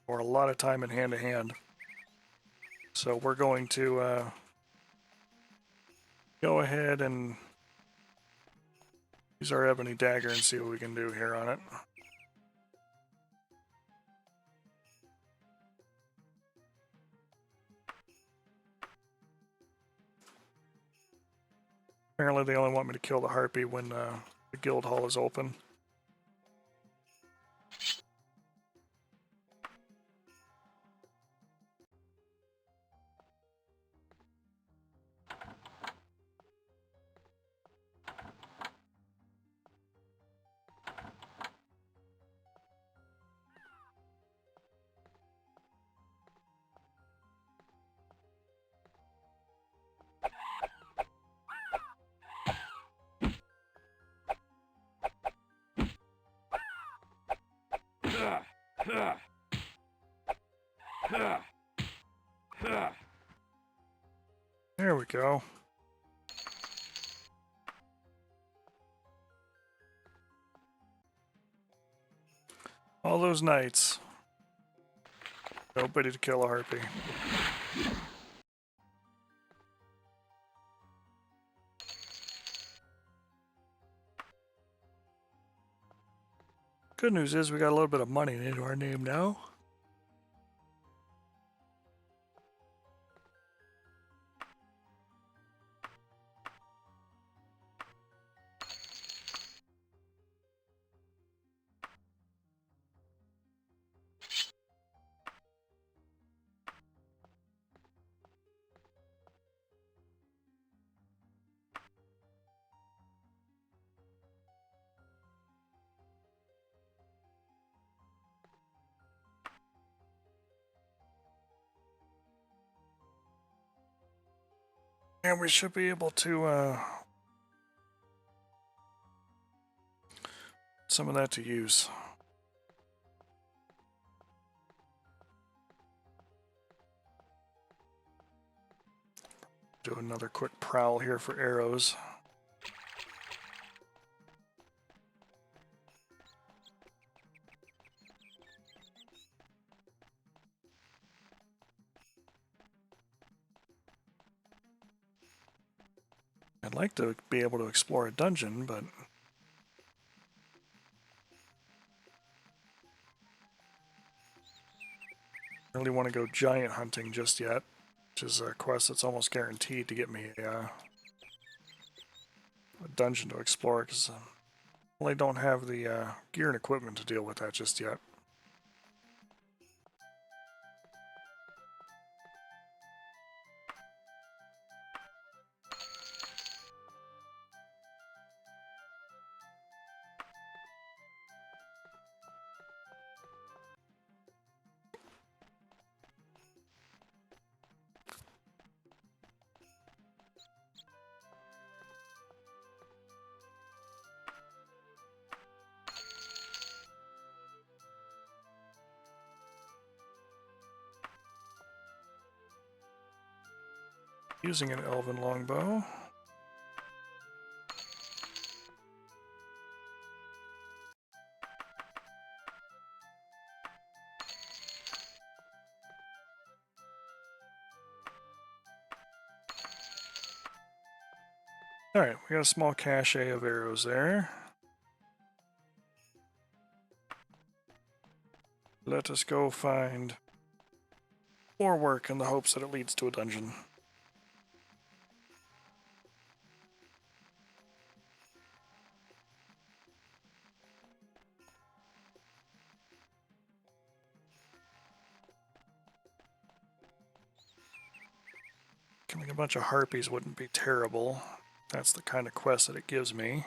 or a lot of time in hand-to-hand. So we're going to go ahead and use our ebony dagger and see what we can do here on it. Apparently they only want me to kill the harpy when the guild hall is open. There we go. All those knights. Nobody to kill a harpy. Good news is we got a little bit of money into our name now. And we should be able to some of that to use. Do another quick prowl here for arrows. I'd like to be able to explore a dungeon, but I really want to go giant hunting just yet, which is a quest that's almost guaranteed to get me dungeon to explore because I don't have the gear and equipment to deal with that just yet. Using an elven longbow. Alright, we got a small cache of arrows there. Let us go find more work in the hopes that it leads to a dungeon. Killing a bunch of harpies wouldn't be terrible. That's the kind of quest that it gives me.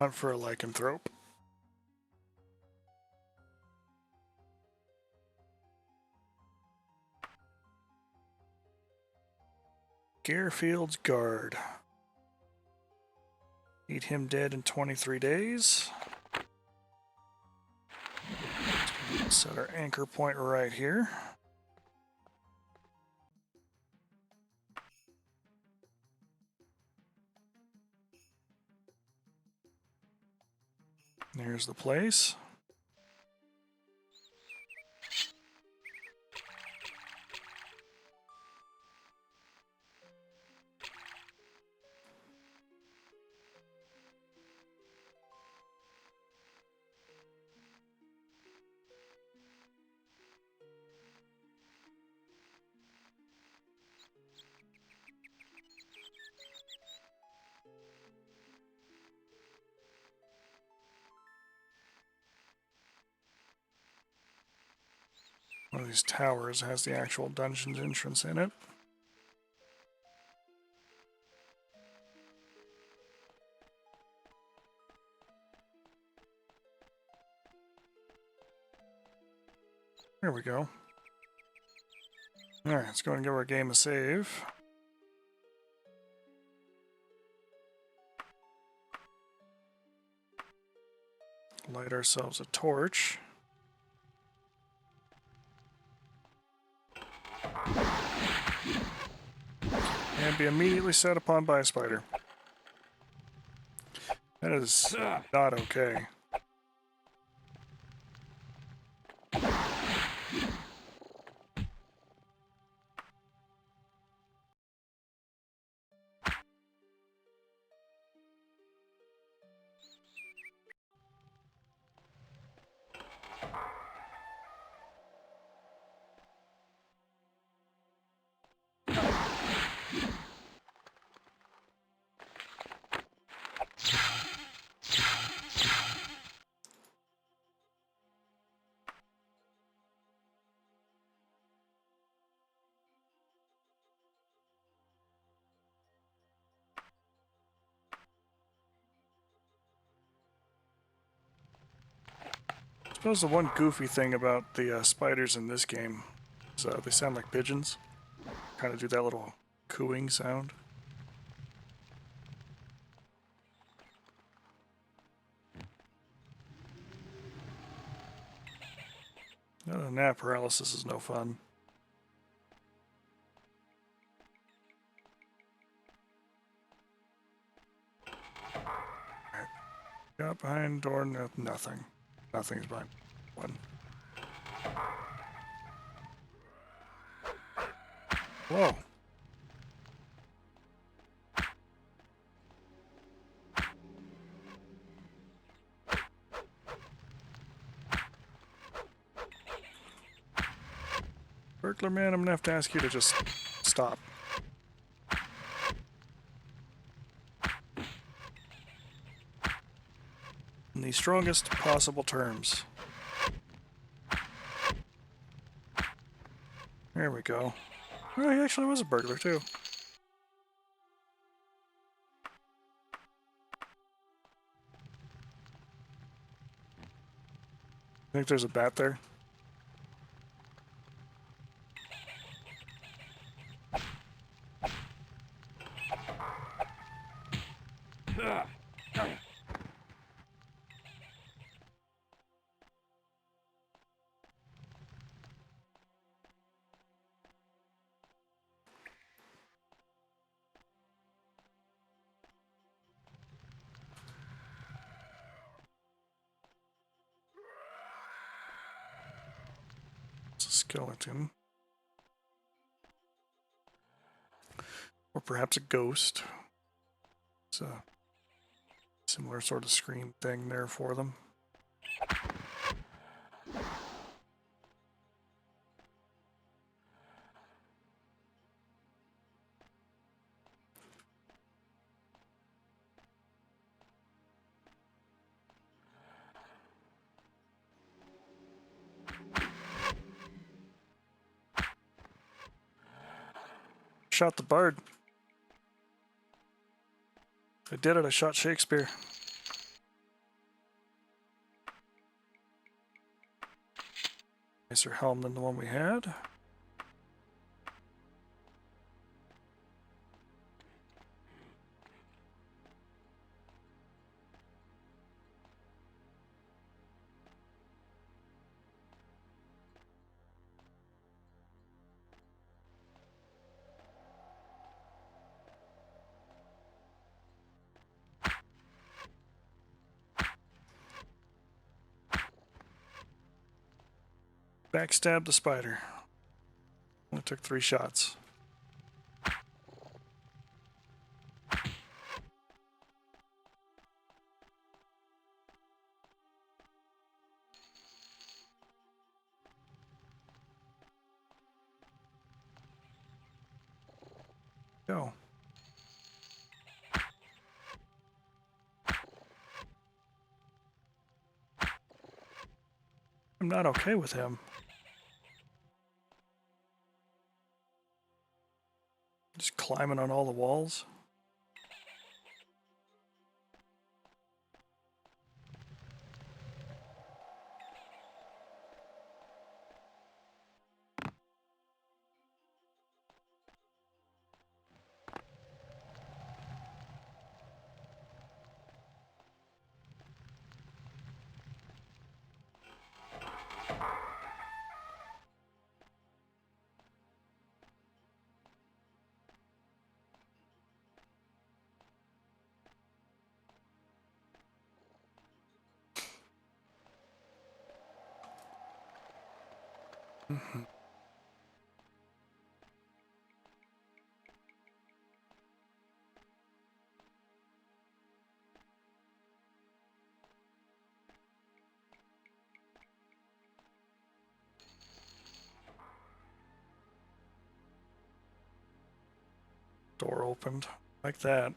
Hunt for a lycanthrope. Garfield's Guard. Eat him dead in 23 days. Set our anchor point right here. There's the place. One of these towers has the actual dungeon's entrance in it. There we go. Alright, let's go and give our game a save. Light ourselves a torch. And be immediately set upon by a spider. That is not okay. I suppose the one goofy thing about the spiders in this game is they sound like pigeons. Kind of do that little cooing sound. Other than that, paralysis is no fun. Right. Got behind door, no, nothing. Nothing's behind one. Whoa. Burglar man, I'm gonna have to ask you to just stop. In the strongest possible terms. There we go. Oh, he actually was a burglar, too. I think there's a bat there. It's a skeleton. Or perhaps a ghost. It's a similar sort of scream thing there for them. Shot the bard. I did it, I shot Shakespeare. Nicer helm than the one we had. Backstab the spider. Only took 3 shots. Go. I'm not okay with him. Just climbing on all the walls. Door opened. Like that.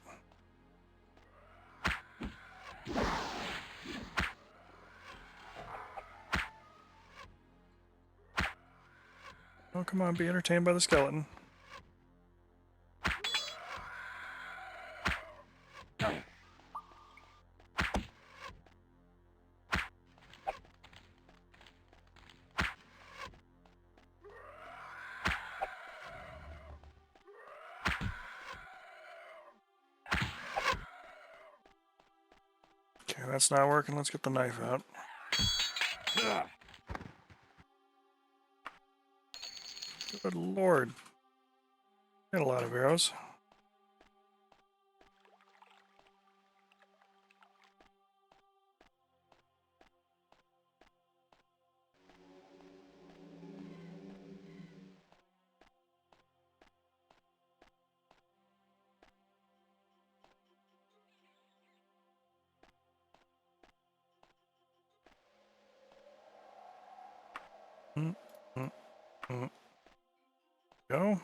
Oh, come on, be entertained by the skeleton. Okay, that's not working. Let's get the knife out. Good lord. Got a lot of arrows. Mm, mm, mm. Go.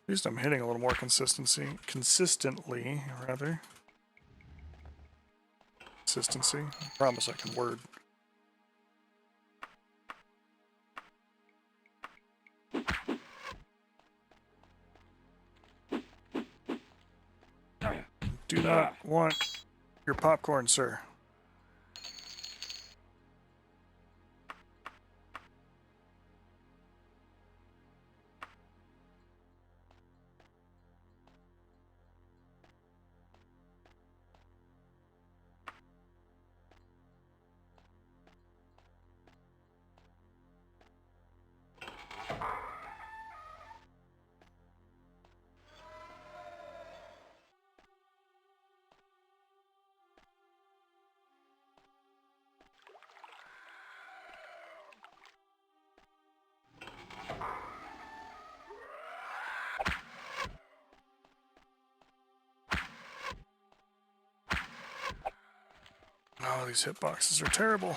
At least I'm hitting a little more consistently, rather. Consistency. I promise I can word. Do not want your popcorn, sir. Oh, these hitboxes are terrible.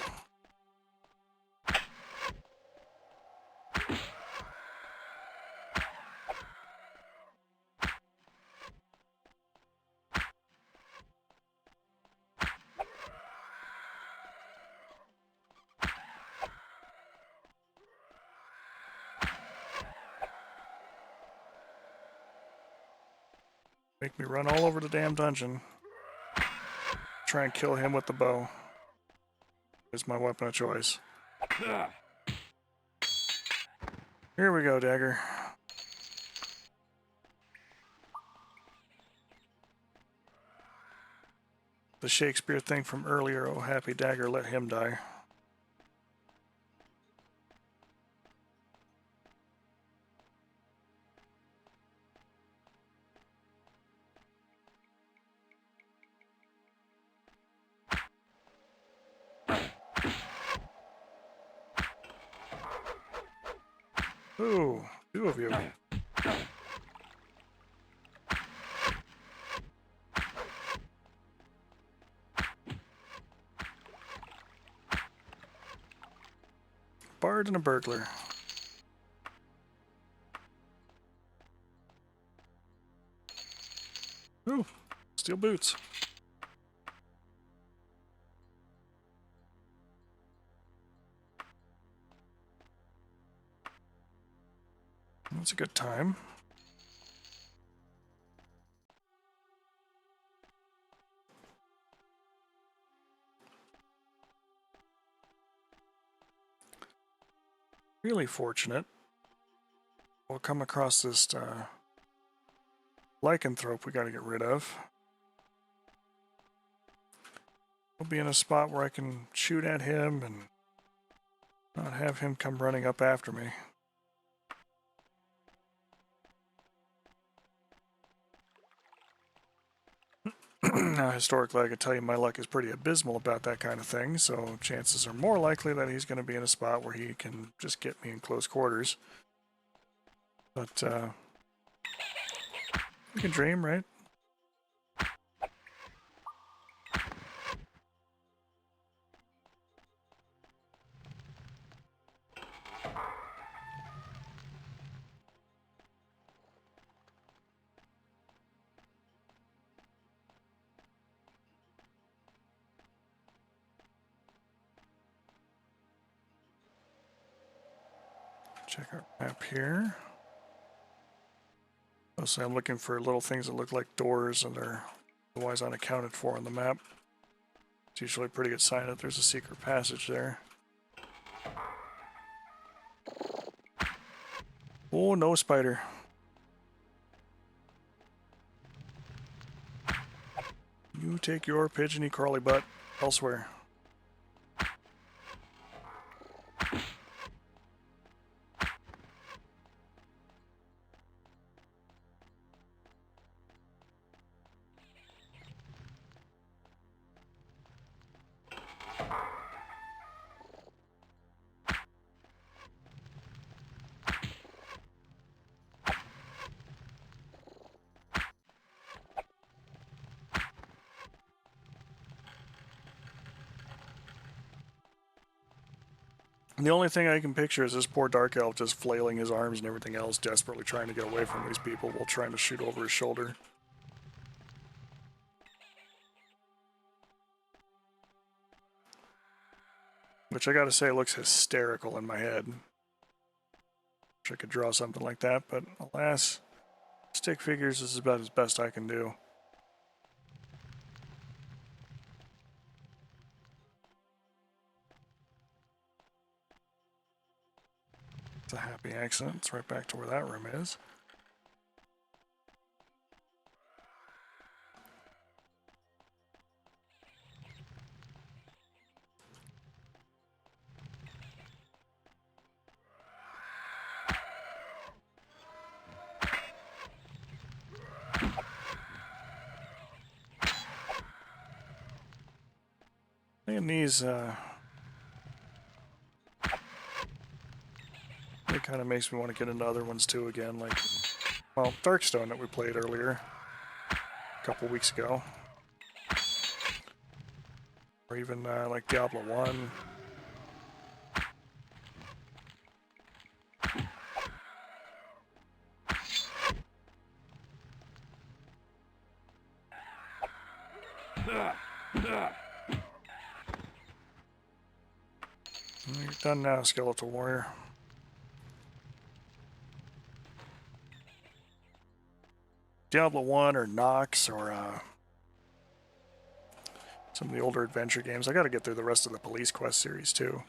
Make me run all over the damn dungeon. Try and kill him with the bow. Is my weapon of choice. Here we go, Dagger. The Shakespeare thing from earlier, oh happy Dagger, let him die. Ooh, two of you. Bard and a burglar. Ooh, steel boots. That's a good time. Really fortunate. We'll come across this lycanthrope we got to get rid of. We'll be in a spot where I can shoot at him and not have him come running up after me. Now, historically, I could tell you my luck is pretty abysmal about that kind of thing, so chances are more likely that he's going to be in a spot where he can just get me in close quarters. But, you can dream, right? Check our map here. Mostly I'm looking for little things that look like doors and they're otherwise unaccounted for on the map. It's usually a pretty good sign that there's a secret passage there. Oh, no spider. You take your pigeony crawly butt elsewhere. And the only thing I can picture is this poor Dark Elf just flailing his arms and everything else, desperately trying to get away from these people while trying to shoot over his shoulder. Which I gotta say looks hysterical in my head. Wish I could draw something like that, but alas, stick figures is about as best I can do. It's a happy accident. It's right back to where that room is. And these, it kind of makes me want to get into other ones too again, like, well, Darkstone that we played earlier, a couple weeks ago. Or even like Diablo 1. You're done now, Skeletal Warrior. Diablo 1 or Nox or some of the older adventure games. I gotta get through the rest of the Police Quest series too.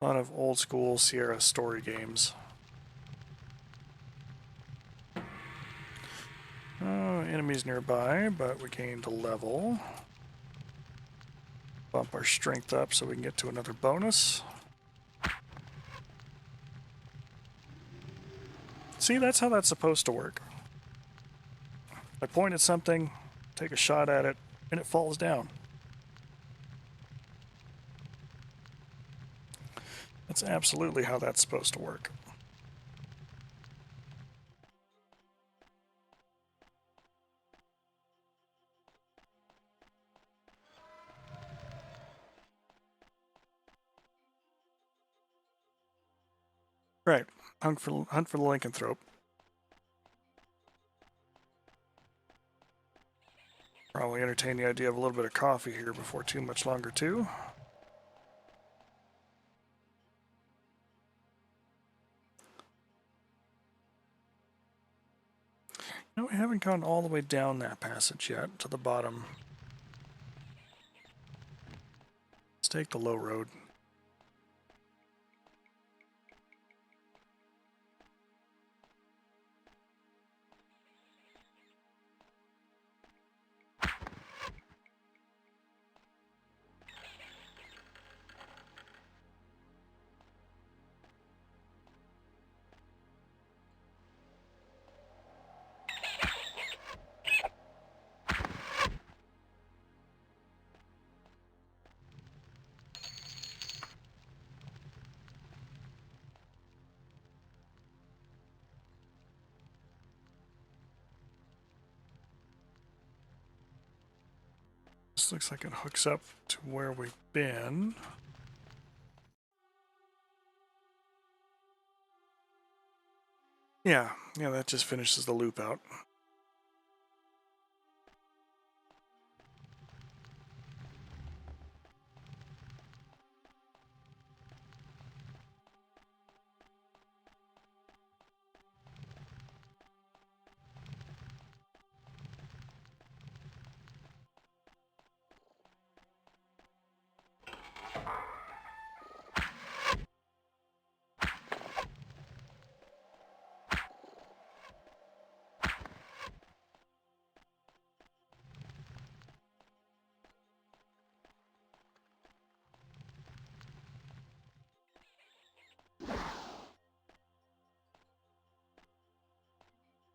A lot of old school Sierra story games. Enemies nearby, but we gained a level. Bump our strength up so we can get to another bonus. See, that's how that's supposed to work. I point at something, take a shot at it, and it falls down. That's absolutely how that's supposed to work. Right. Hunt for the lycanthrope. Probably entertain the idea of a little bit of coffee here before too much longer too. No, we haven't gone all the way down that passage yet to the bottom. Let's take the low road. This looks like it hooks up to where we've been. Yeah, that just finishes the loop out.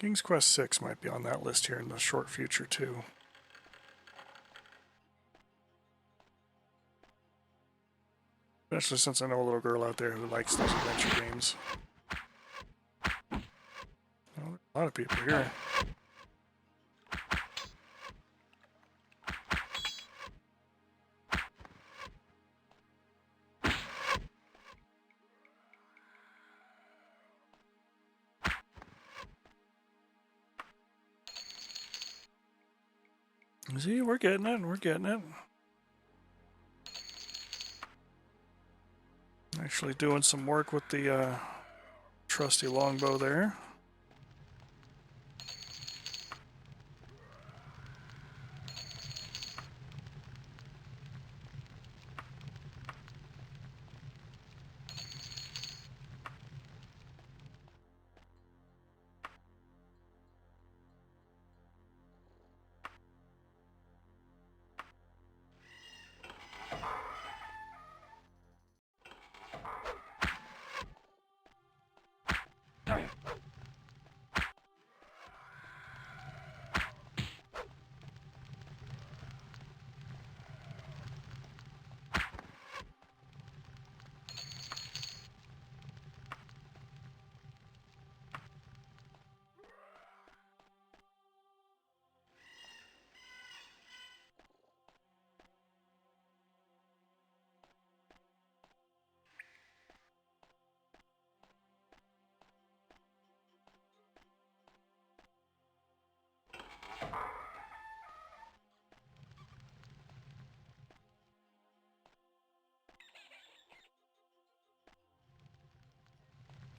King's Quest 6 might be on that list here in the short future too. Especially since I know a little girl out there who likes those adventure games. Well, a lot of people here. See, we're getting it. We're getting it. Actually doing some work with the trusty longbow there.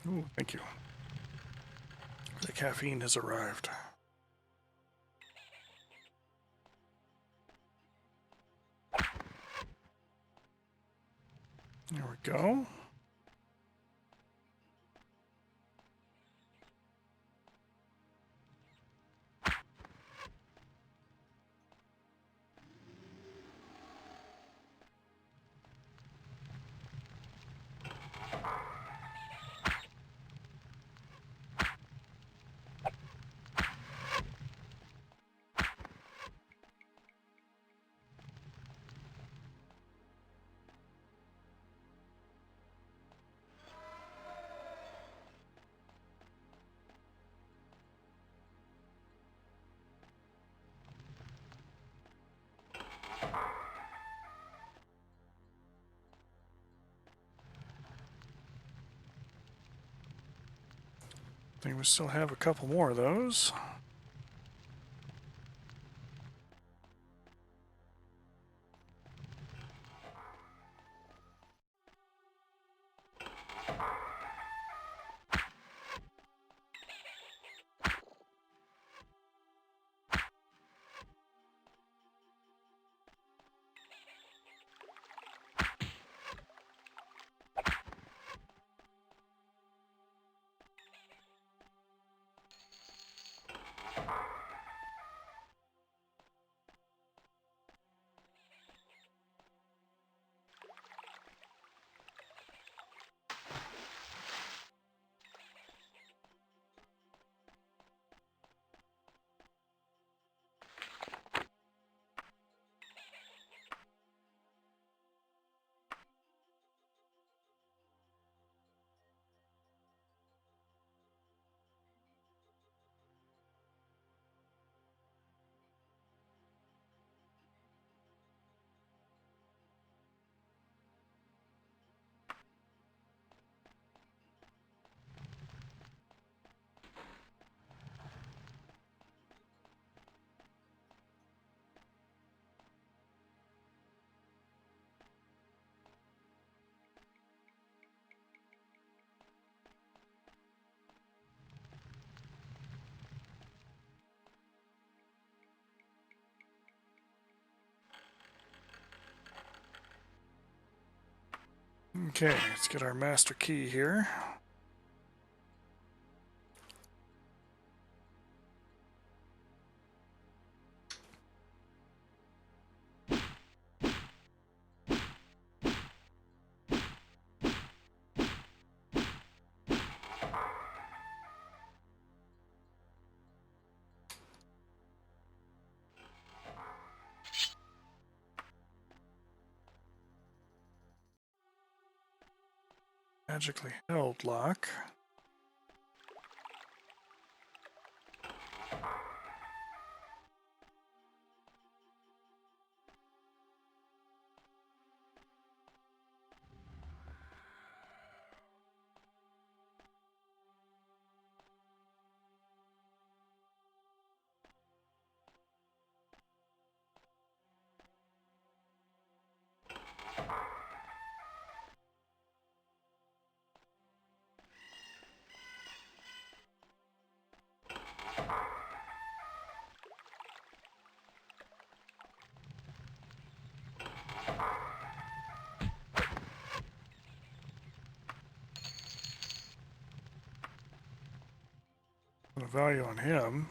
Ooh, thank you. The caffeine has arrived. There we go. I think we still have a couple more of those. Okay, let's get our master key here. Magically held lock. value on him.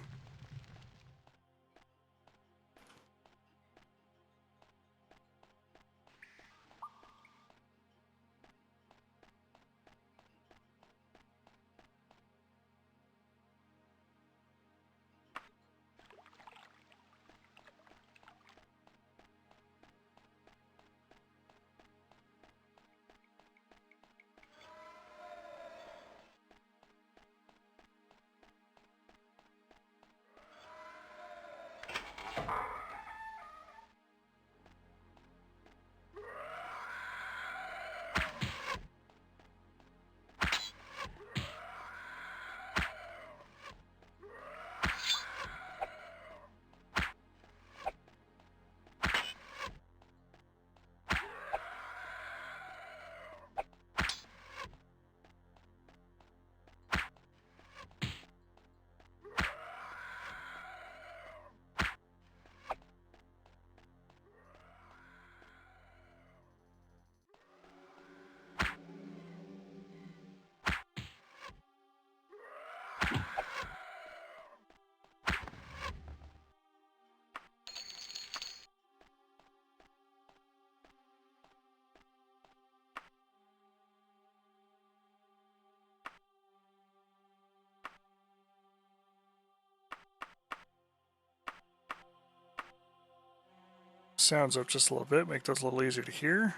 Sounds up just a little bit, make those a little easier to hear.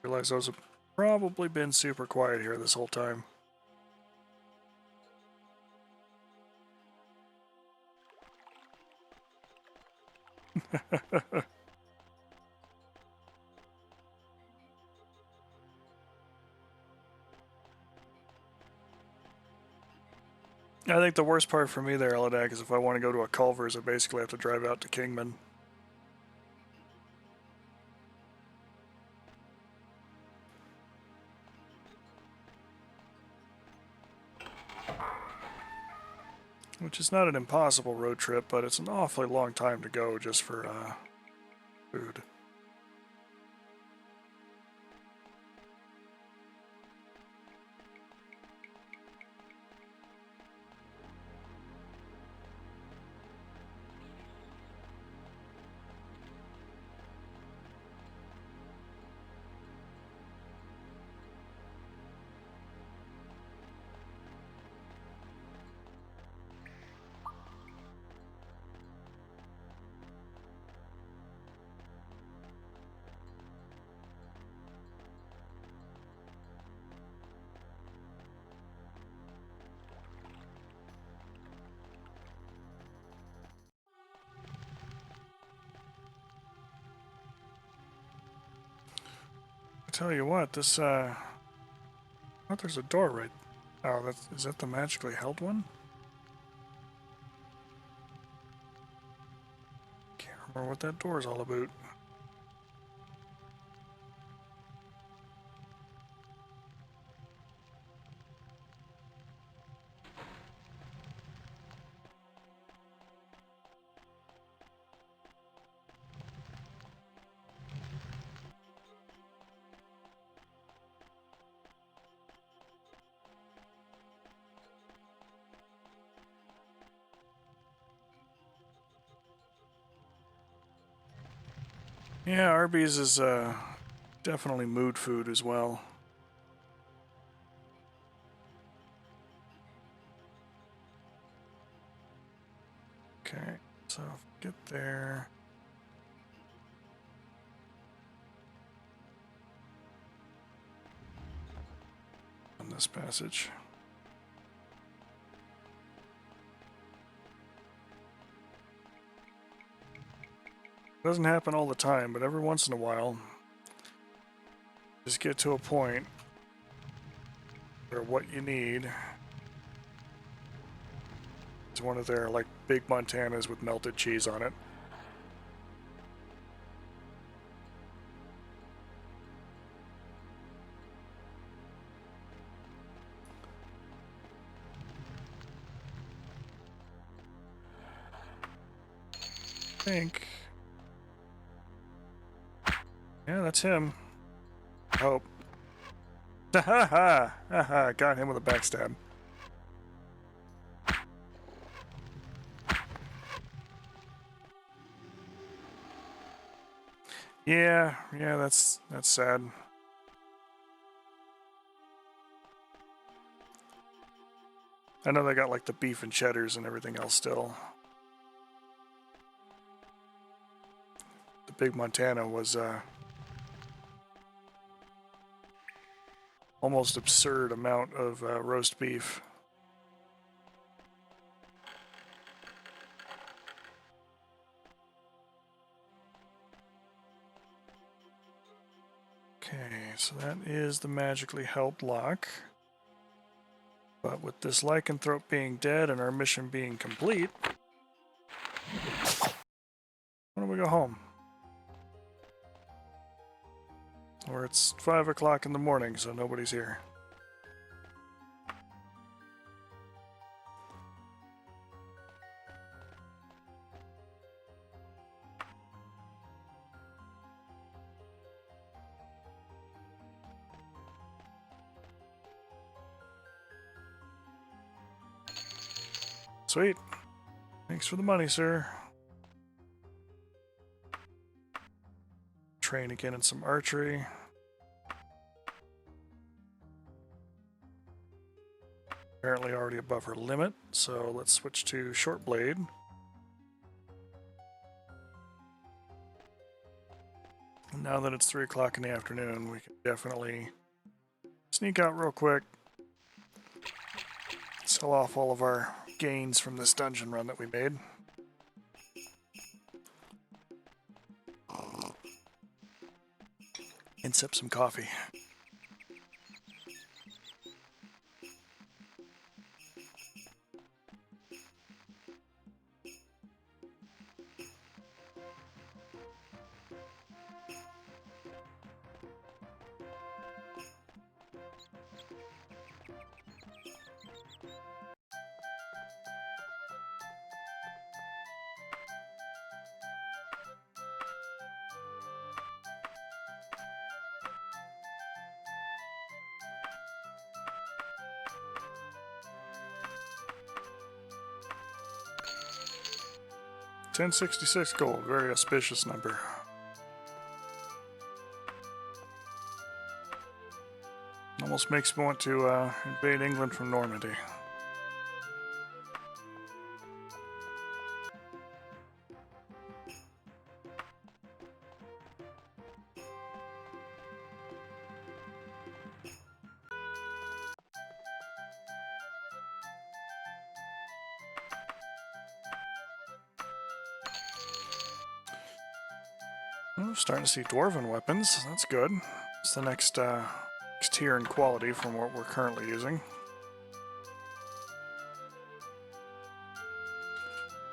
Realize those have probably been super quiet here this whole time. I think the worst part for me there, Eladak, is if I want to go to a Culver's, I basically have to drive out to Kingman. Which is not an impossible road trip, but it's an awfully long time to go just for food. Tell you what, this oh, there's a door right. Oh, is that the magically held one? Can't remember what that door is all about. Yeah, Arby's is definitely mood food as well. Okay, so get there. On this passage. Doesn't happen all the time, but every once in a while, just get to a point where what you need is one of their like big Montanas with melted cheese on it. I think. Yeah, that's him. I hope. Ha ha ha ha! Got him with a backstab. Yeah, that's sad. I know they got like the beef and cheddars and everything else still. The big Montana was almost absurd amount of roast beef. Okay, so that is the magically helped lock. But with this lycanthrope being dead and our mission being complete, why don't we go home? Or it's 5 o'clock in the morning, so nobody's here. Sweet. Thanks for the money, sir. Train again in some archery. Apparently already above her limit, so let's switch to short blade. And now that it's 3 o'clock in the afternoon, we can definitely sneak out real quick, sell off all of our gains from this dungeon run that we made. And sip some coffee. $10.66 gold, very auspicious number. Almost makes me want to invade England from Normandy. Oh, starting to see dwarven weapons. That's good. It's the next tier in quality from what we're currently using.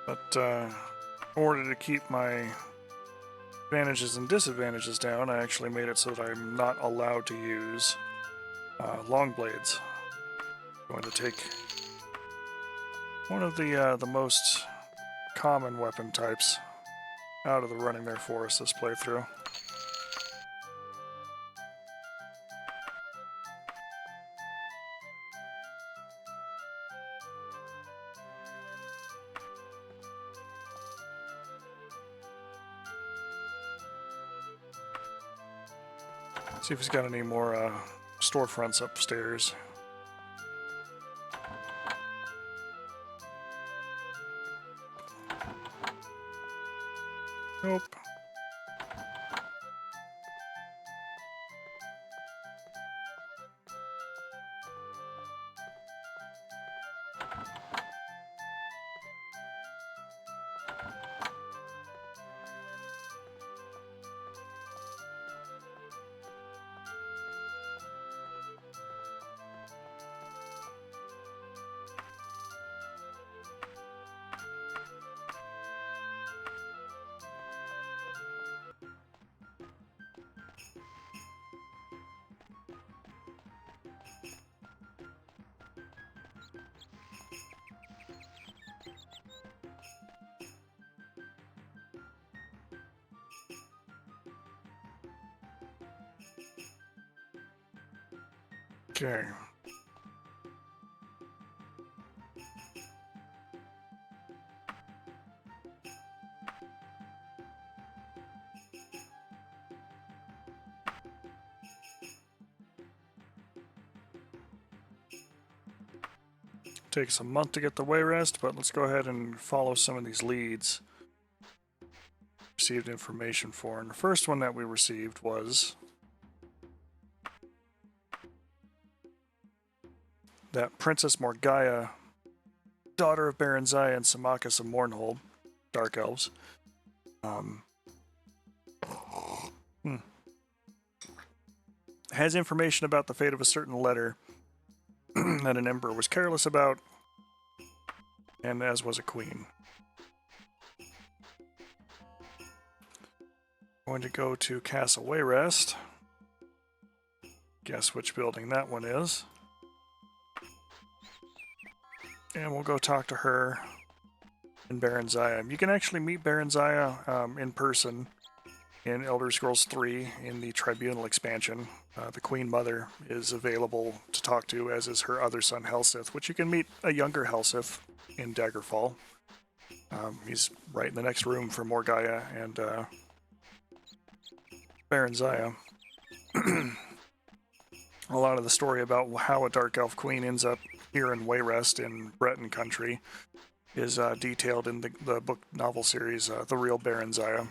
But in order to keep my advantages and disadvantages down, I actually made it so that I'm not allowed to use long blades. I'm going to take one of the most common weapon types out of the running there for us this playthrough. See if he's got any more storefronts upstairs. Nope. Okay. Takes a month to get the Wayrest, but let's go ahead and follow some of these leads. Received information for, and the first one that we received was that Princess Morgaya, daughter of Baron Zaya and Symmachus of Mournhold, Dark Elves, has information about the fate of a certain letter that an emperor was careless about, and as was a queen. Going to go to Castle Wayrest. Guess which building that one is. And we'll go talk to her and Baron Zaya. You can actually meet Baron Zaya in person in Elder Scrolls 3 in the Tribunal expansion. The Queen Mother is available to talk to, as is her other son Helsith, which you can meet a younger Helsith in Daggerfall. He's right in the next room from Morgaya and Baron Zaya. A lot of the story about how a Dark Elf Queen ends up here in Wayrest in Breton country is detailed in the book novel series, The Real Baron Zaya.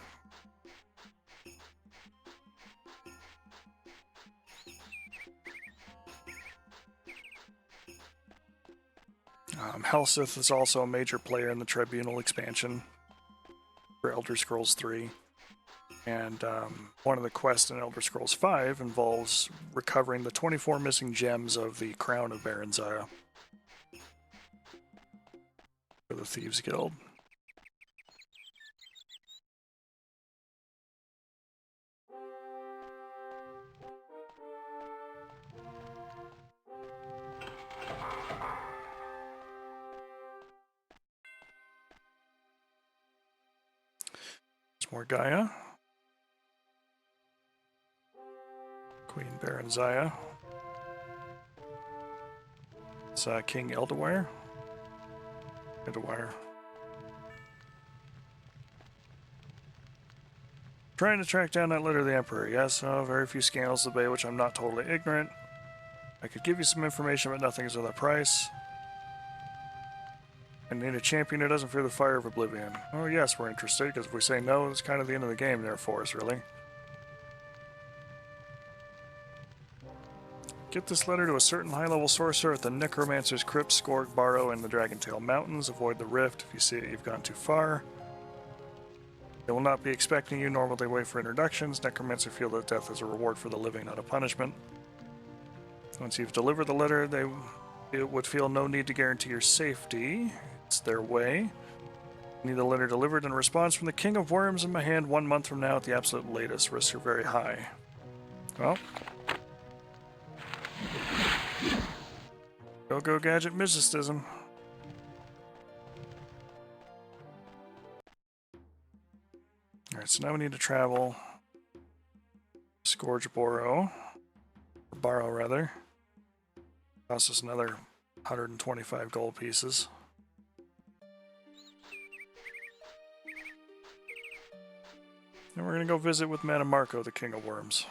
Helsith is also a major player in the Tribunal expansion for Elder Scrolls 3. And one of the quests in Elder Scrolls 5 involves recovering the 24 missing gems of the Crown of Baron Zaya for the Thieves Guild. It's Morgaya. Queen Baron Zaya. It's King Eldawire. Trying to track down that letter of the Emperor. Yes, very few scandals to debate, which I'm not totally ignorant. I could give you some information, but nothing is without price. I need a champion who doesn't fear the fire of oblivion. Oh yes, we're interested, because if we say no, it's kind of the end of the game there for us, really. Get this letter to a certain high-level sorcerer at the Necromancer's Crypt, Skorg, Barrow, and the Dragontail Mountains. Avoid the rift if you see it, you've gone too far. They will not be expecting you, nor will they wait for introductions. Necromancer feel that death is a reward for the living, not a punishment. Once you've delivered the letter, they would feel no need to guarantee your safety. It's their way. Need the letter delivered in response from the King of Worms in my hand 1 month from now at the absolute latest. Risks are very high. Well... Go gadget mysticism. Alright, so now we need to travel Scourge Barrow, rather. Costs us another 125 gold pieces. And we're gonna go visit with Madame Marco, the King of Worms.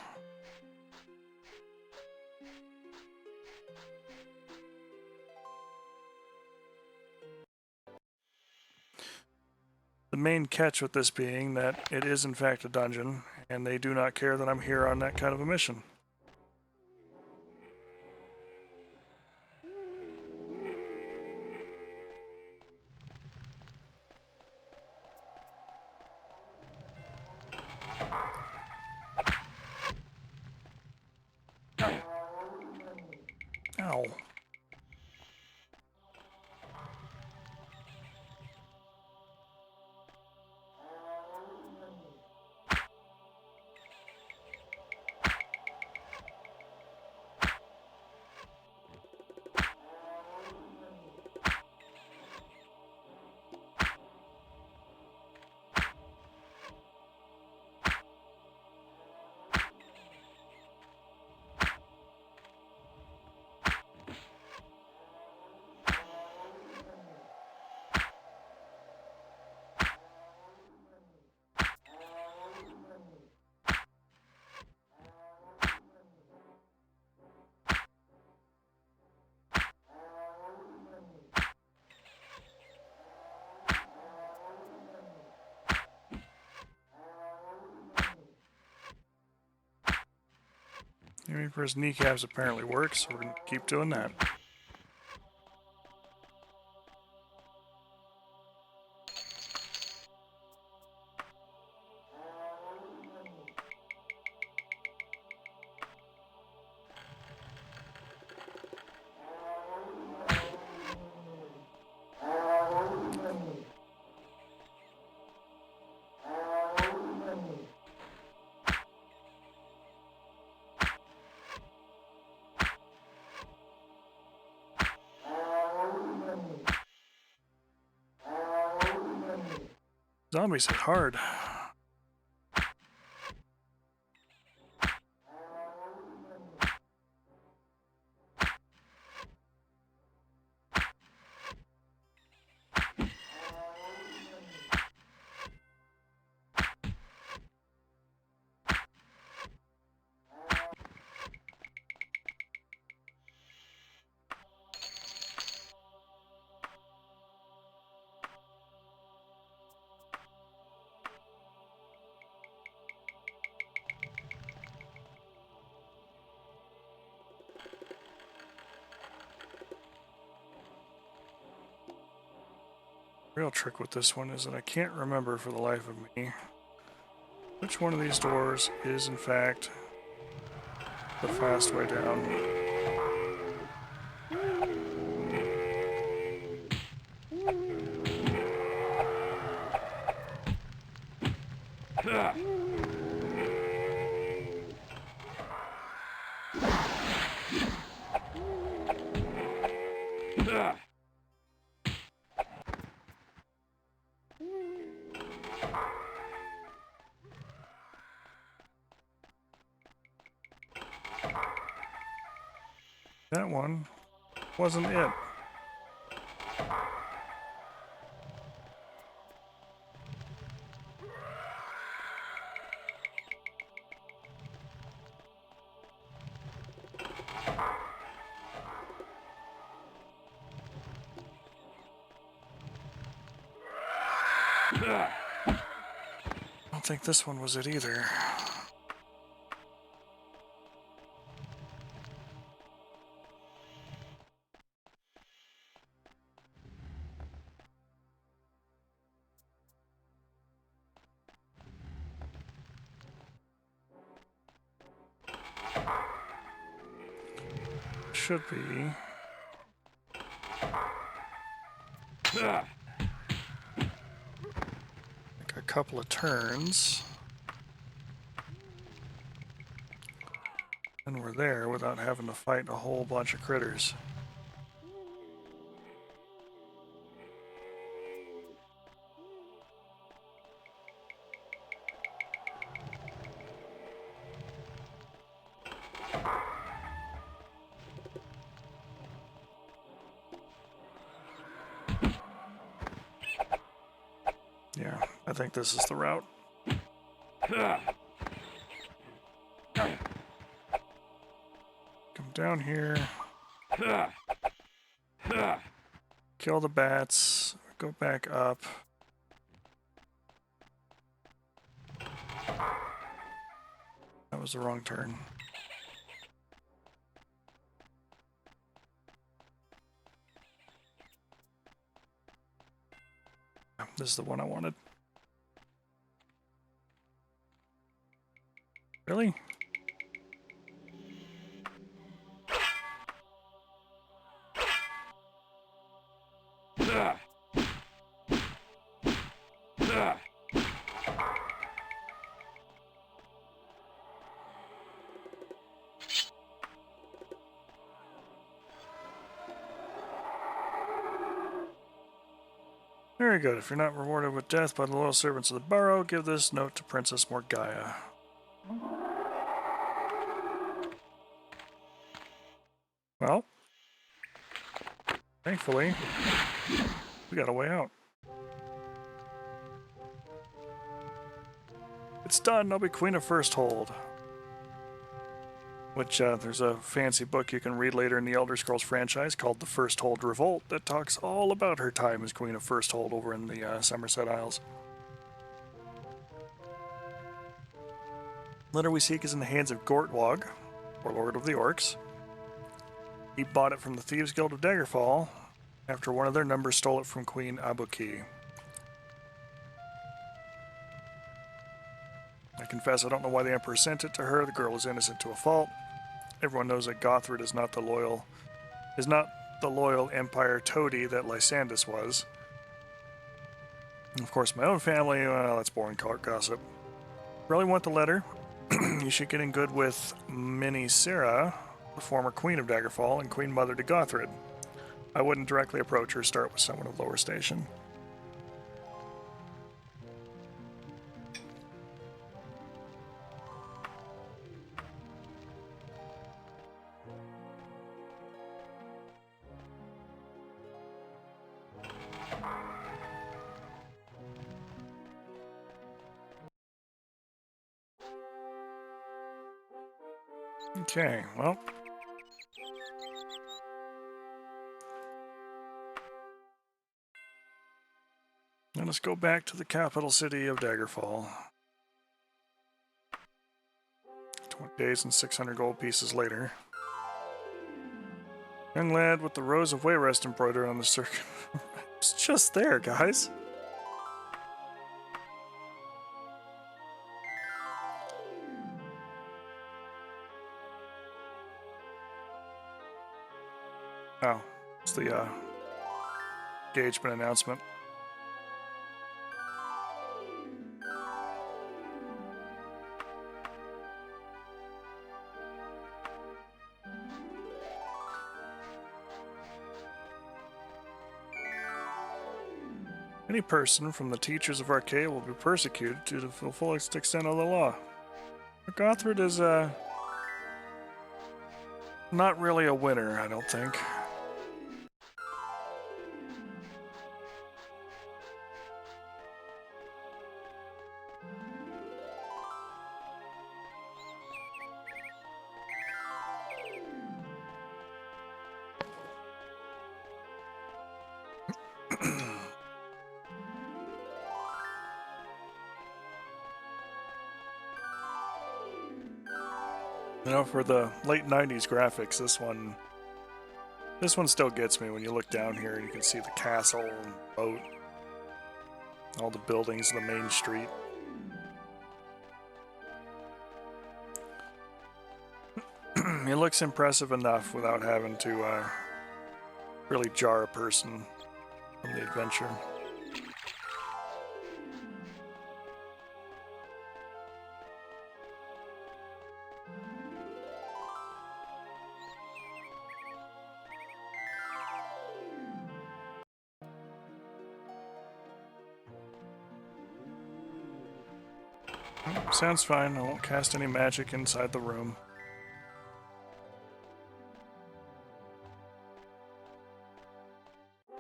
The main catch with this being that it is in fact a dungeon, and they do not care that I'm here on that kind of a mission. Ow. Reaper's kneecaps apparently works, so we're going to keep doing that. Zombies hit hard. Real trick with this one is that I can't remember for the life of me which one of these doors is in fact the fast way down. That one wasn't it. I don't think this one was it either. Should be. Like a couple of turns. And we're there without having to fight a whole bunch of critters. Yeah, I think this is the route. Come down here. Kill the bats. Go back up. That was the wrong turn. This is the one I wanted. Really? Very good. If you're not rewarded with death by the loyal servants of the burrow, give this note to Princess Morgaya. Well, thankfully, we got a way out. It's done. I'll be Queen of First Hold. Which, there's a fancy book you can read later in the Elder Scrolls franchise called The First Hold Revolt that talks all about her time as Queen of First Hold over in the Somerset Isles. Letter we seek is in the hands of Gortwog. warlord of the orcs. He bought it from the Thieves Guild of Daggerfall after one of their numbers stole it from Queen Abuki. I confess I don't know why the Emperor sent it to her. The girl is innocent to a fault. Everyone knows that Gothrid is not the loyal Empire toady that Lysandus was. And of course, my own family, well, that's boring gossip. Really want the letter? You should get in good with Minnie Sarah, the former Queen of Daggerfall and Queen Mother to Gothrid. I wouldn't directly approach her, start with someone of lower station. Okay, well. Let us go back to the capital city of Daggerfall. 20 days and 600 gold pieces later. Young lad with the Rose of Wayrest embroidered on the circuit. It's just there, guys. Oh, it's the engagement announcement. Any person from the teachers of Archaea will be persecuted to the fullest extent of the law. But Gothrid is not really a winner, I don't think. You know, for the late 90s graphics, this one still gets me when you look down here and you can see the castle and boat, all the buildings, the main street. It looks impressive enough without having to really jar a person from the adventure. Sounds fine. I won't cast any magic inside the room.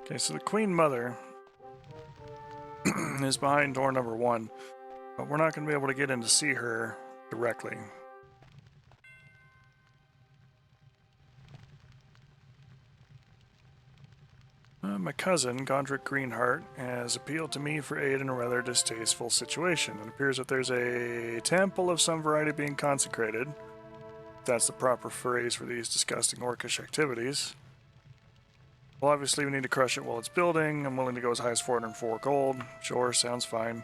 Okay, so the Queen Mother is behind door number 1, but we're not going to be able to get in to see her directly. My cousin, Gondrick Greenheart, has appealed to me for aid in a rather distasteful situation. It appears that there's a temple of some variety being consecrated. If that's the proper phrase for these disgusting orcish activities. Well, obviously we need to crush it while it's building. I'm willing to go as high as 404 gold. Sure, sounds fine.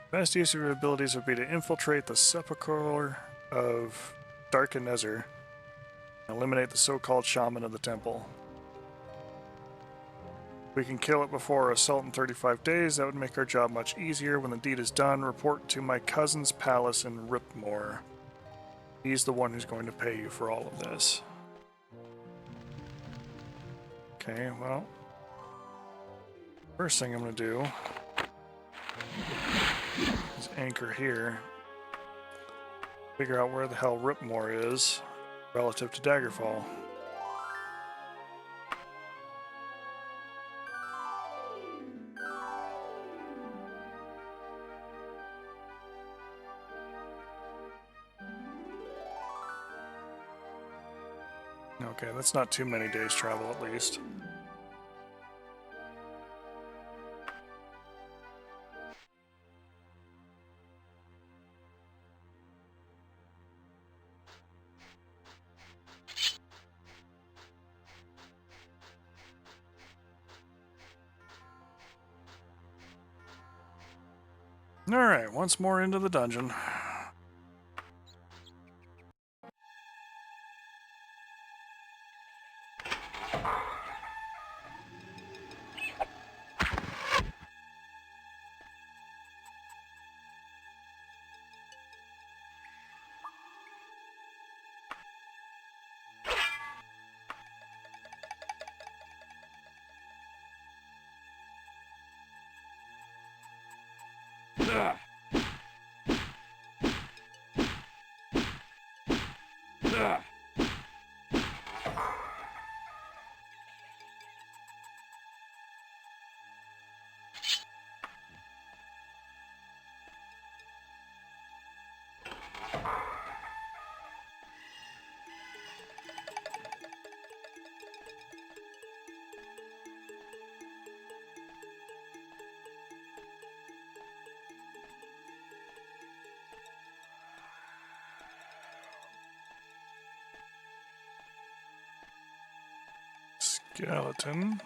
Best use of your abilities would be to infiltrate the sepulchre of Darkanezer and eliminate the so-called shaman of the temple. If we can kill it before our assault in 35 days, that would make our job much easier. When the deed is done, report to my cousin's palace in Ripmore. He's the one who's going to pay you for all of this. Okay, well, first thing I'm going to do is anchor here. Figure out where the hell Ripmore is relative to Daggerfall. Okay, that's not too many days travel at least. Alright, once more into the dungeon. Skeleton.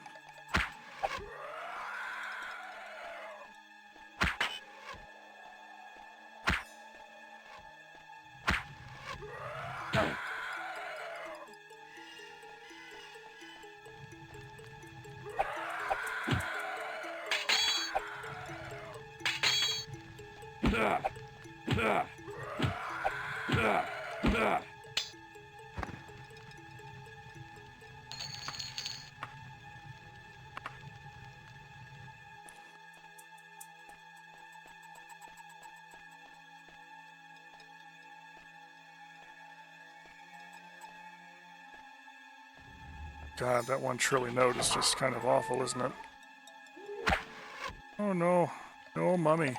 God, that one trilly note is just kind of awful, isn't it? Oh no. No, mummy.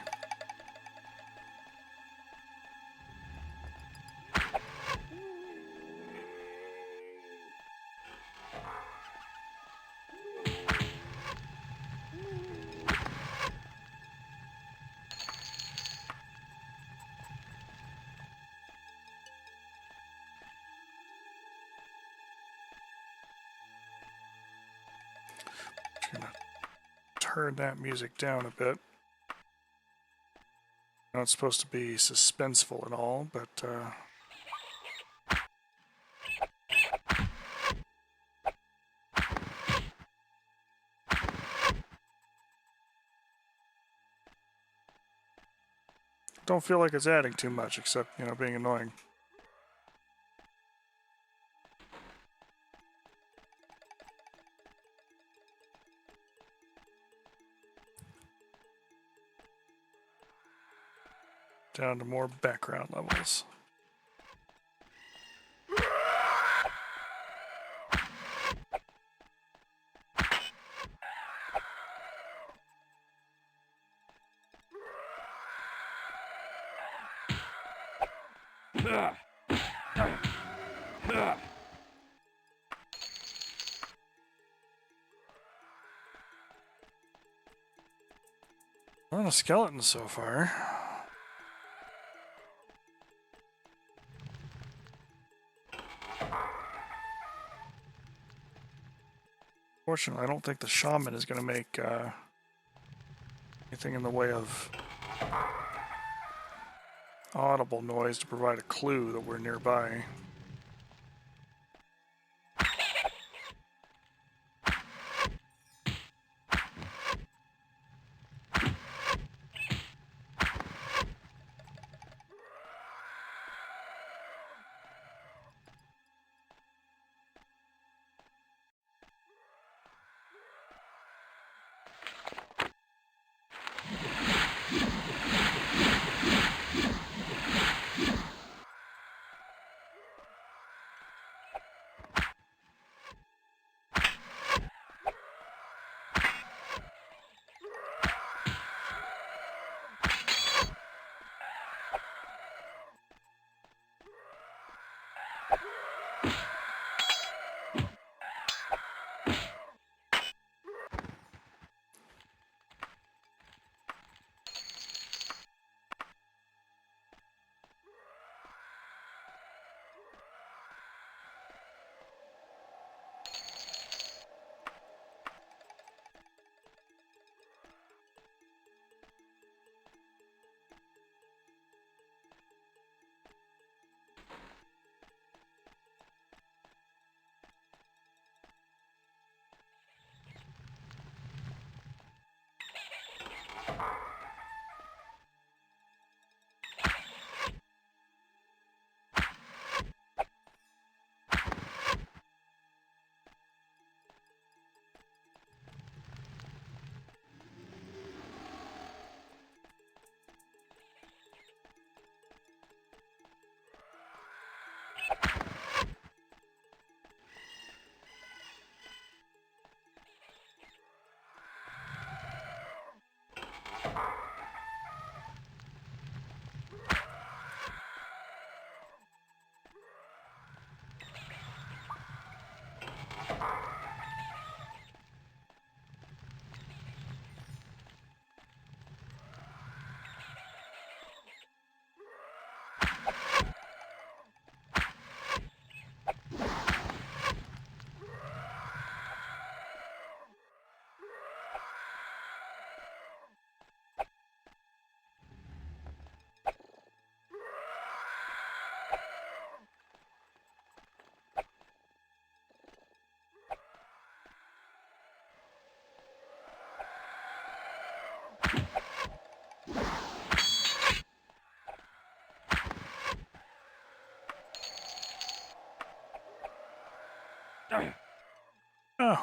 Gonna turn that music down a bit. I know it's supposed to be suspenseful and all, but don't feel like it's adding too much, except, you know, being annoying. Down to more background levels. A lot of skeletons so far. Fortunately, I don't think the shaman is going to make anything in the way of audible noise to provide a clue that we're nearby.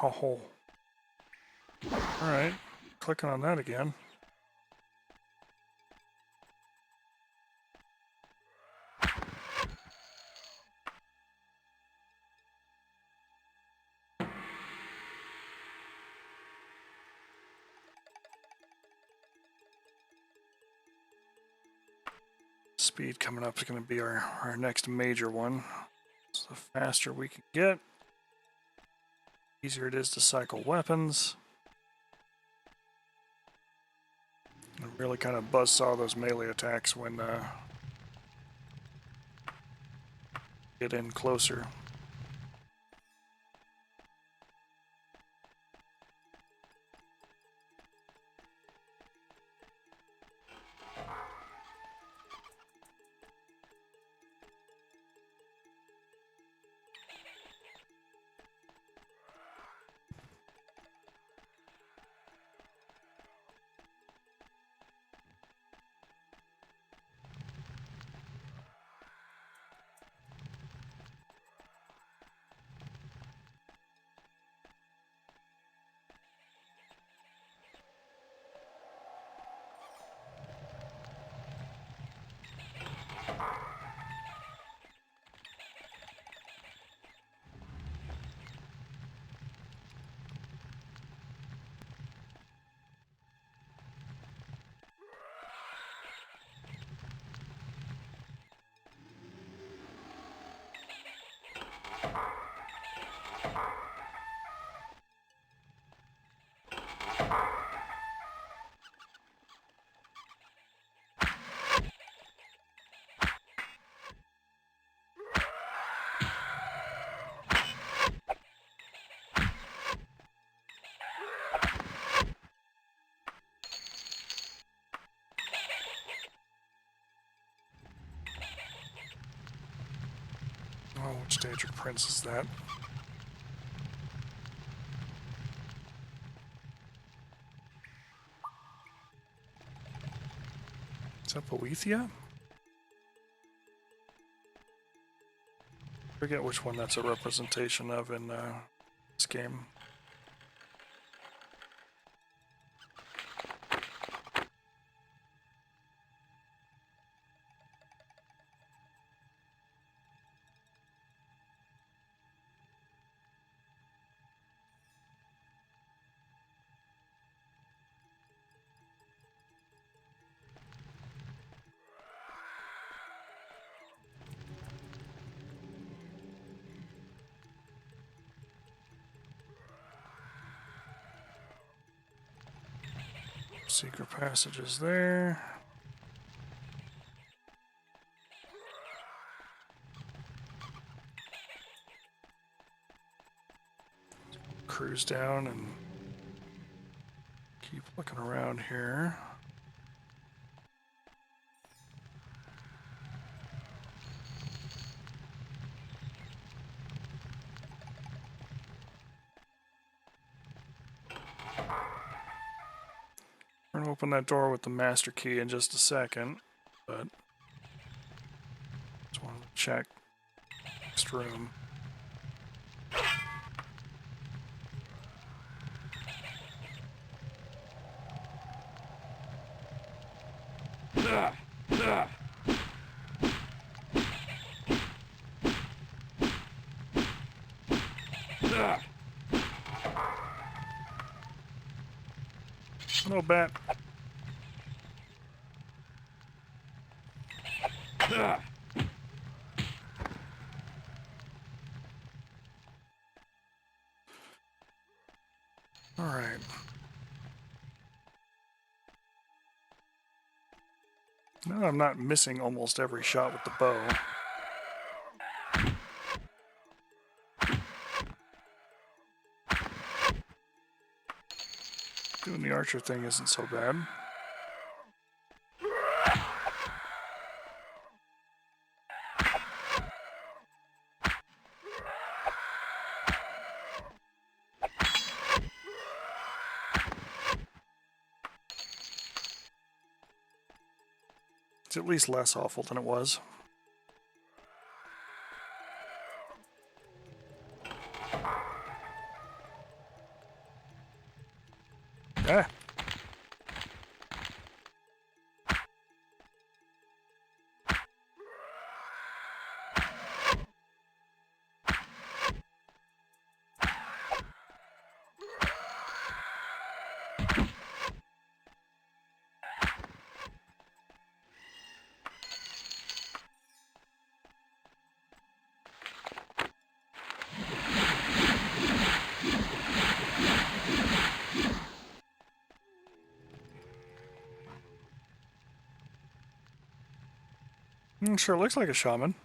Oh. Alright. Clicking on that again. Speed coming up is going to be our next major one. So the faster we can get, easier it is to cycle weapons. And really kind of buzzsaw those melee attacks when get in closer. Oh, which Daedric Prince is that? Is that Boethia? I forget which one that's a representation of in this game. Secret passages there. Cruise down and keep looking around here. We're going to open that door with the master key in just a second, but just wanted to check next room. Hello, bat. All right. No, I'm not missing almost every shot with the bow. Doing the archer thing isn't so bad. It's at least less awful than it was. Ah. Sure looks like a shaman.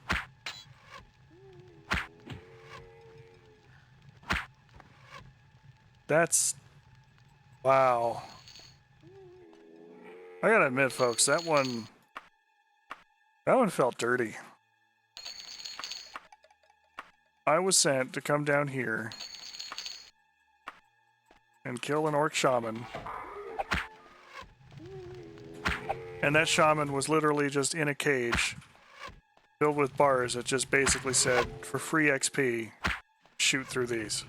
That's... wow. I gotta admit, folks, that one felt dirty. I was sent to come down here and kill an orc shaman. And that shaman was literally just in a cage filled with bars that just basically said, for free XP, shoot through these.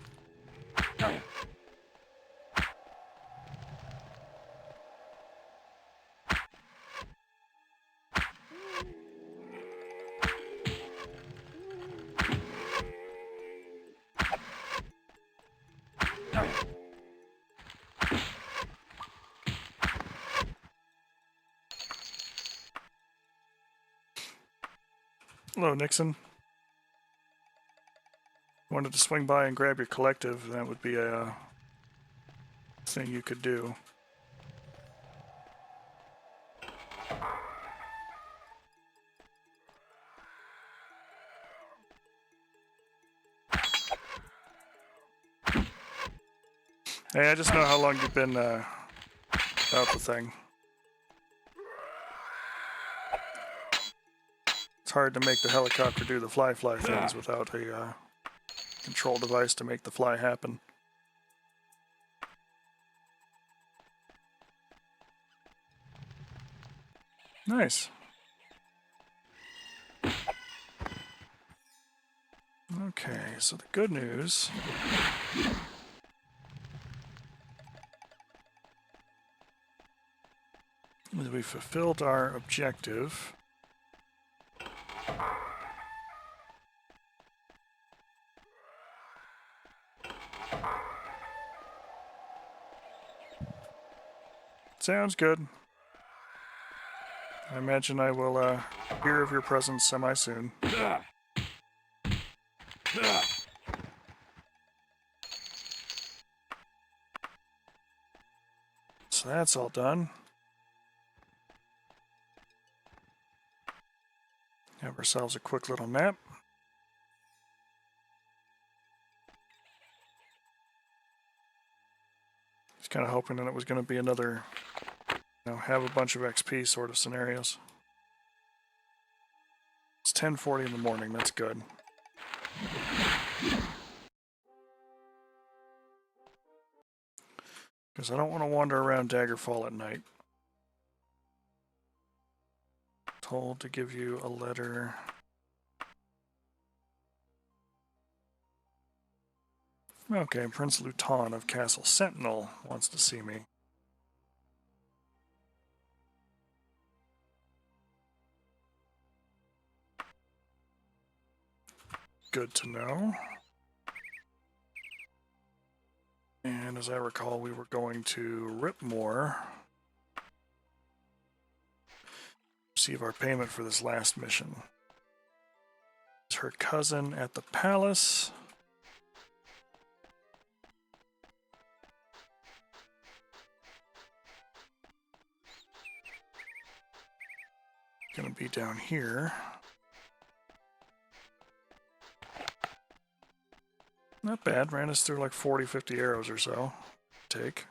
Hello, Nixon. Wanted to swing by and grab your collective. That would be a thing you could do. Hey, I just know how long you've been out the thing. It's hard to make the helicopter do the fly things without a control device to make the fly happen. Nice. Okay, so the good news is we fulfilled our objective. Sounds good. I imagine I will hear of your presence semi-soon. So that's all done. Have ourselves a quick little nap. Just kind of hoping that it was going to be another, have a bunch of XP sort of scenarios. It's 10:40 in the morning, that's good. Because I don't want to wander around Daggerfall at night. Told to give you a letter. Okay, Prince Luton of Castle Sentinel wants to see me. Good to know. And as I recall, we were going to Ripmore. Receive our payment for this last mission. It's her cousin at the palace. Gonna be down here. Not bad. Ran us through like 40, 50 arrows or so. Take.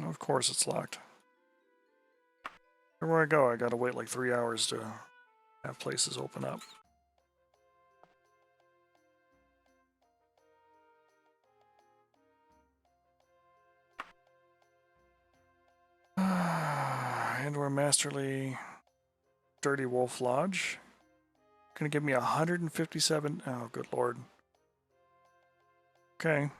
Of course it's locked. Everywhere I go, I gotta wait like 3 hours to have places open up. Andor Masterly Dirty Wolf Lodge. Gonna give me 157. Oh, good lord. Okay.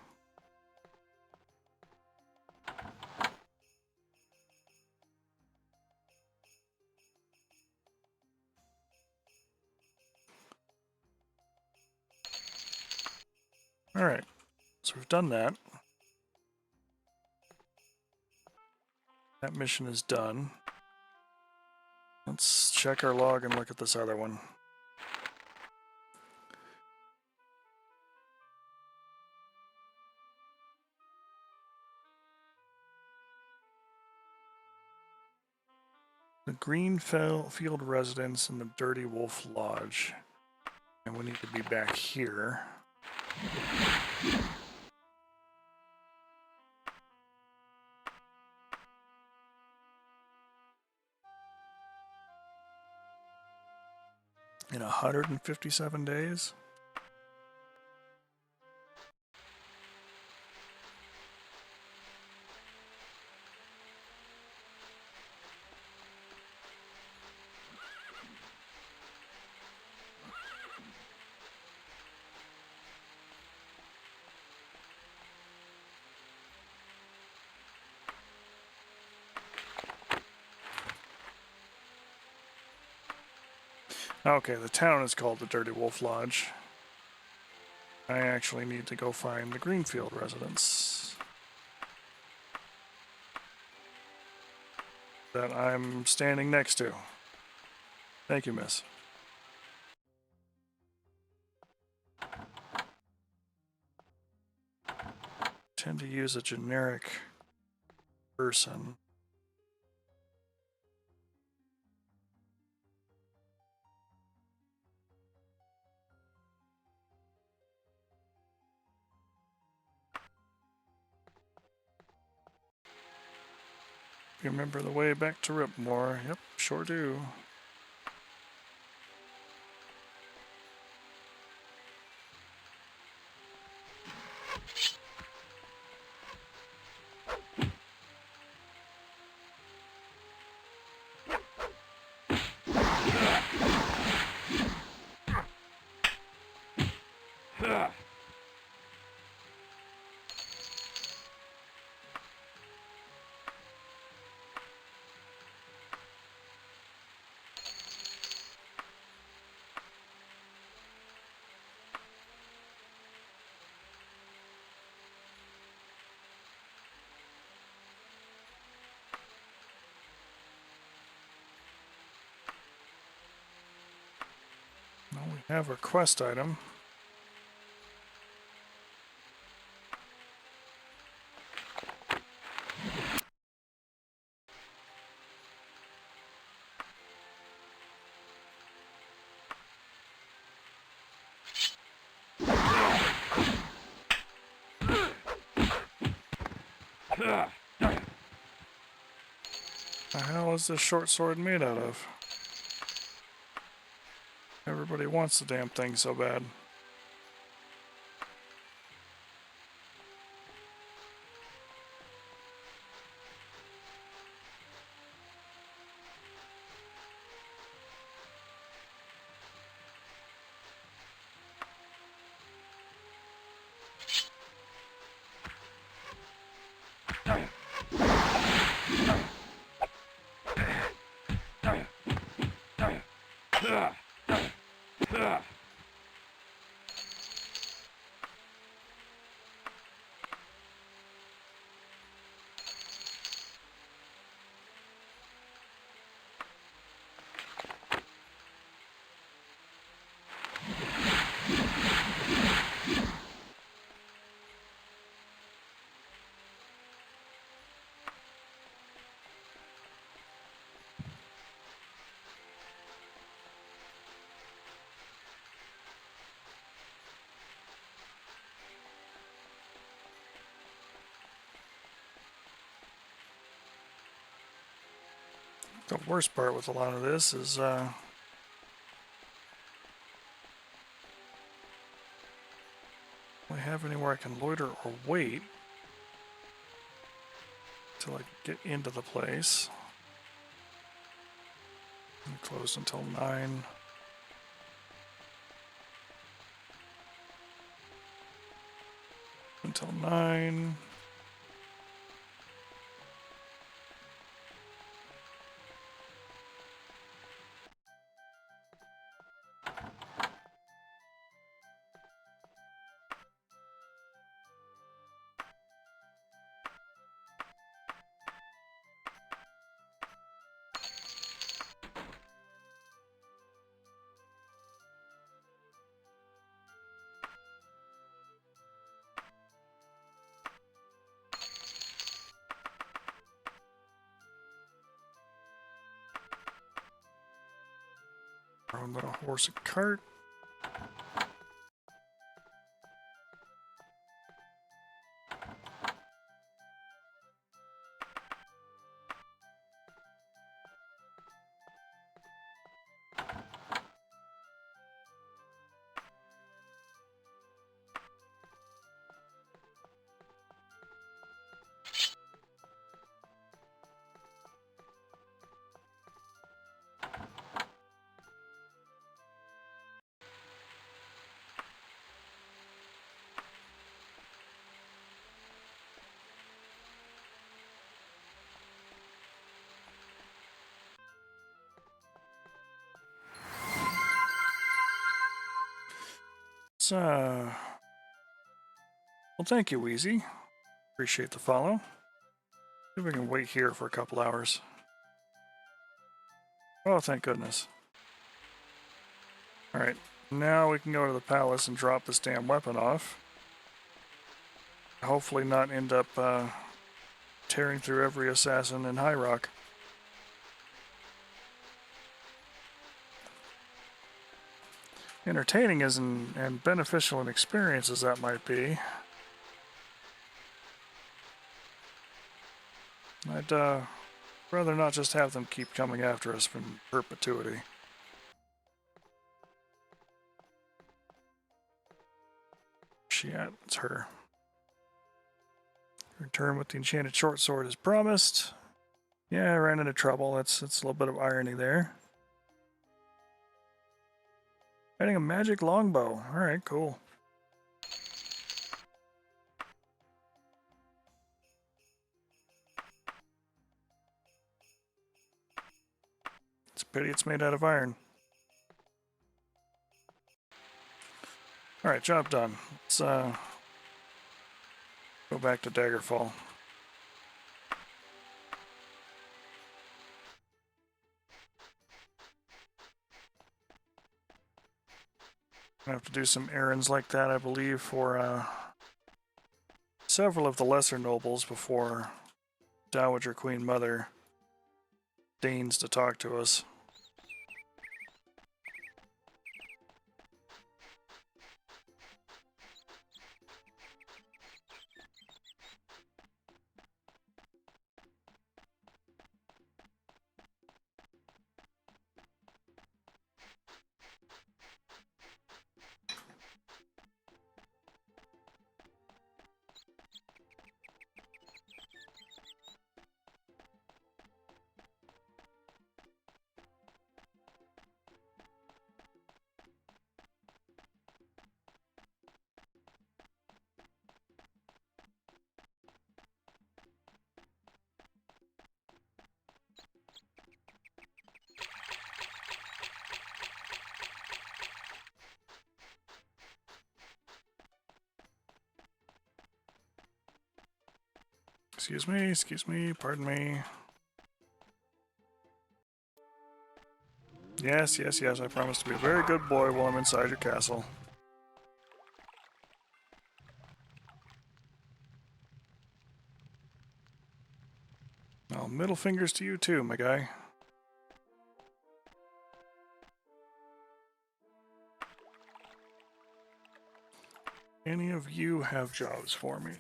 Alright. So we've done that. That mission is done. Let's check our log and look at this other one. The Greenfield Residence and the Dirty Wolf Lodge. And we need to be back here. In 157 days? Okay, the town is called the Dirty Wolf Lodge. I actually need to go find the Greenfield residence that I'm standing next to. Thank you, miss. Tend to use a generic person. You remember the way back to Ripmore? Yep, sure do. Well, we have our quest item. The hell is this short sword made out of? Everybody wants the damn thing so bad. The worst part with a lot of this is do I have anywhere I can loiter or wait until I get into the place. I'm closed until 9. Until 9. Our own little horse and cart. Well, thank you, Wheezy. Appreciate the follow. See if we can wait here for a couple hours. Oh, thank goodness. Alright, now we can go to the palace and drop this damn weapon off. Hopefully not end up tearing through every assassin in High Rock. Entertaining as and beneficial an experience as that might be, I'd rather not just have them keep coming after us from perpetuity. She at? It's her. Return with the enchanted short sword as promised. Yeah, I ran into trouble. That's a little bit of irony there. Getting a magic longbow. Alright, cool. It's a pity it's made out of iron. Alright, job done. Let's go back to Daggerfall. I have to do some errands like that, I believe, for several of the lesser nobles before Dowager Queen Mother deigns to talk to us. Excuse me, pardon me. Yes, yes, yes, I promise to be a very good boy while I'm inside your castle. Well, middle fingers to you too, my guy. Any of you have jobs for me?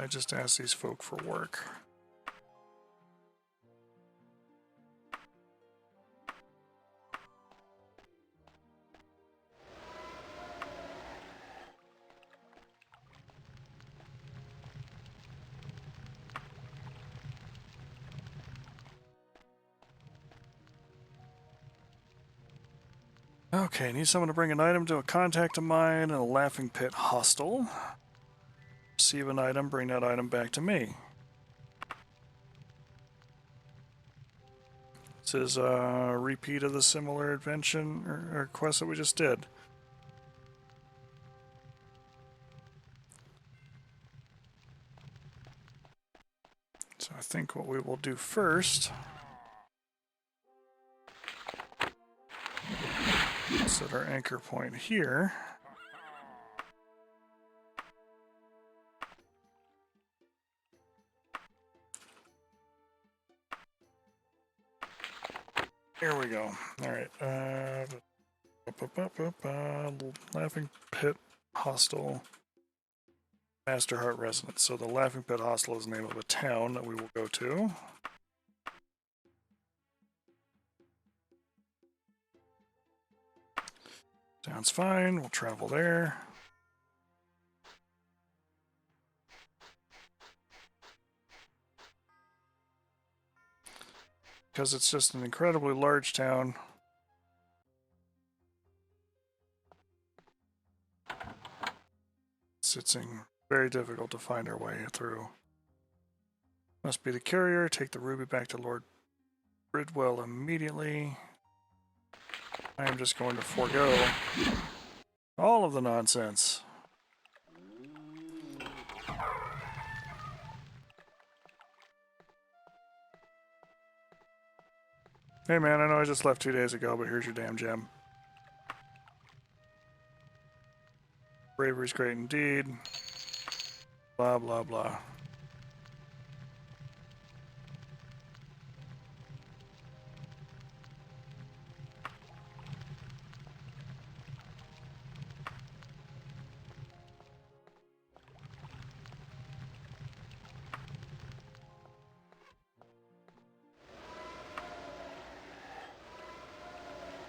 I just asked these folk for work. Okay, need someone to bring an item to a contact of mine in a Laughing Pit hostel. Receive an item, bring that item back to me. This is a repeat of the similar adventure or quest that we just did. So I think what we will do first is set our anchor point here. Here we go. All right. Laughing Pit Hostel. Masterheart Residence. So the Laughing Pit Hostel is the name of a town that we will go to. Sounds fine. We'll travel there. Because it's just an incredibly large town. It's very difficult to find our way through. Must be the carrier. Take the ruby back to Lord Bridwell immediately. I am just going to forego all of the nonsense. Hey man, I know I just left 2 days ago, but here's your damn gem. Bravery's great indeed. Blah, blah, blah.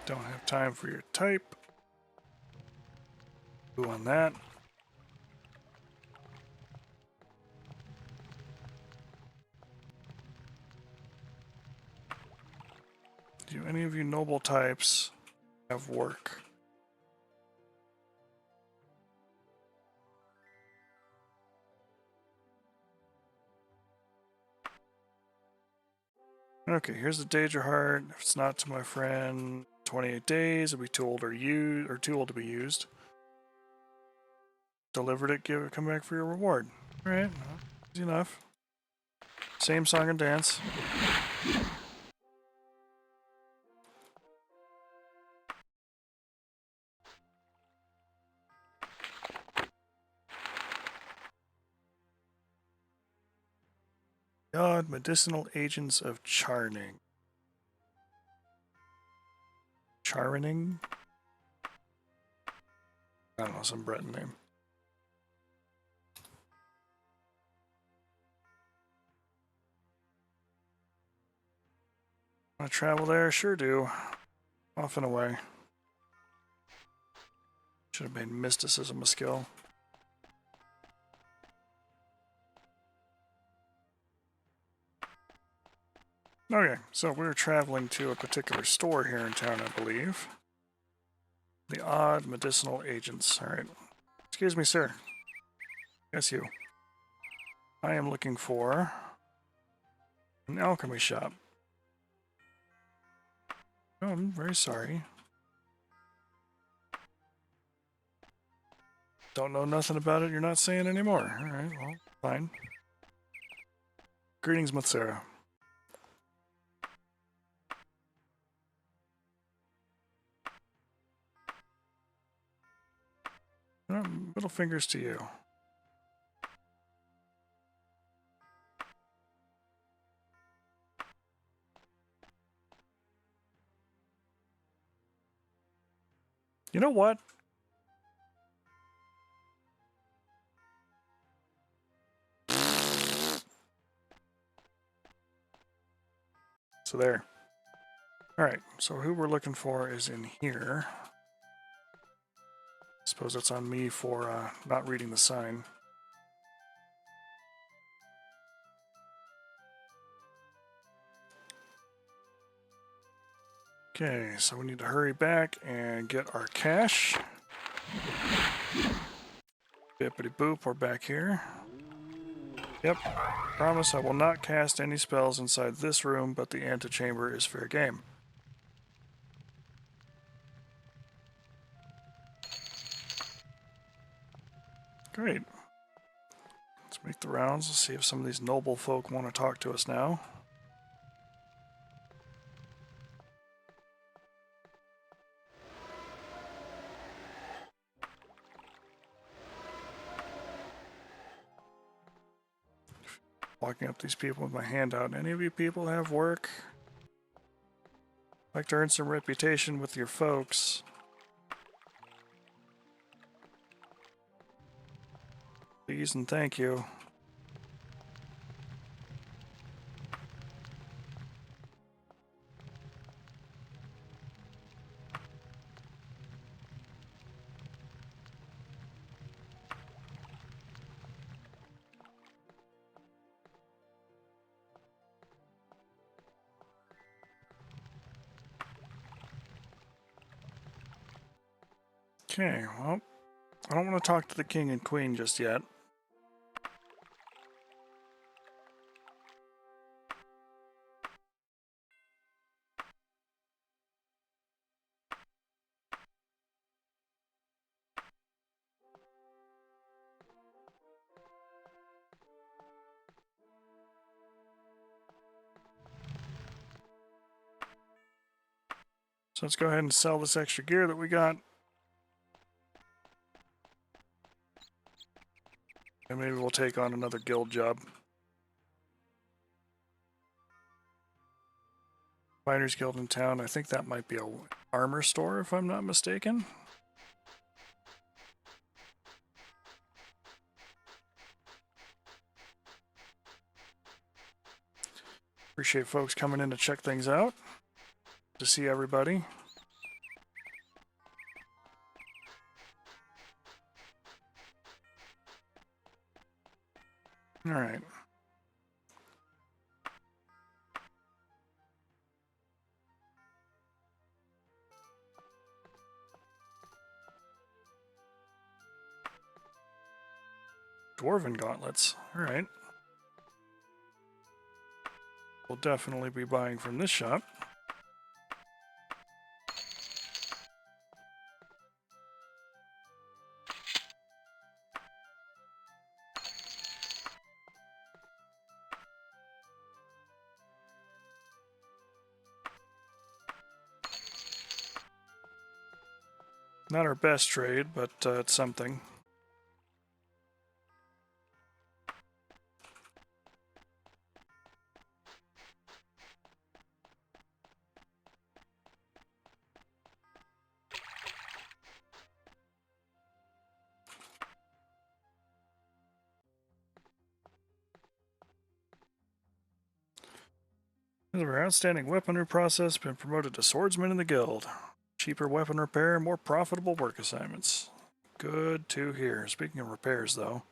Don't have time for your type. Who on that? Do any of you noble types have work? Okay, here's the Danger Heart. If it's not to my friend, 28 days. It'll be too old or too old to be used. Delivered it, give it, come back for your reward. Alright, easy enough. Same song and dance. God, medicinal agents of charning. Charning? I don't know, some Breton name. Want to travel there? Sure do. Off and away. Should have made mysticism a skill. Okay, so we're traveling to a particular store here in town, I believe. The odd medicinal agents. Alright. Excuse me, sir. Yes, you. I am looking for an alchemy shop. Oh, I'm very sorry. Don't know nothing about it, you're not saying anymore. Alright, well, fine. Greetings, Matsera. Middle fingers to you. You know what? So there. Alright, so who we're looking for is in here. I suppose that's on me for not reading the sign. Okay, so we need to hurry back and get our cash. Bippity boop, we're back here. Yep, promise I will not cast any spells inside this room, but the antechamber is fair game. Great. Let's make the rounds. Let's see if some of these noble folk want to talk to us now. Walking up these people with my hand out. Any of you people have work? Like to earn some reputation with your folks. Please and thank you. Okay, well, I don't want to talk to the king and queen just yet. So let's go ahead and sell this extra gear that we got. And maybe we'll take on another guild job. Miners Guild in town. I think that might be a armor store, if I'm not mistaken. Appreciate folks coming in to check things out. To see everybody. All right. Dwarven gauntlets. All right. We'll definitely be buying from this shop. Not our best trade, but it's something. Because of our outstanding weaponry process, been promoted to swordsman in the guild. Cheaper weapon repair, more profitable work assignments. Good to hear. Speaking of repairs, though.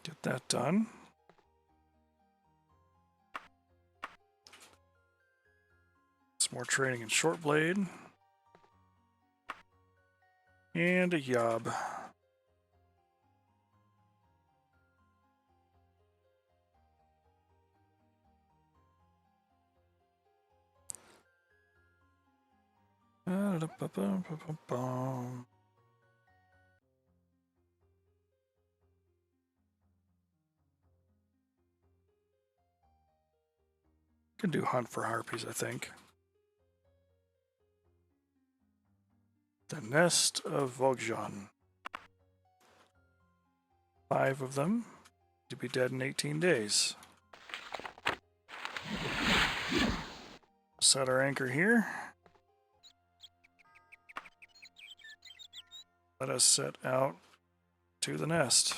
Get that done. Some more training in short blade. And a yob. Can do hunt for harpies, I think. The Nest of Vogjan. 5 of them to be dead in 18 days. Set our anchor here. Let us set out to the nest.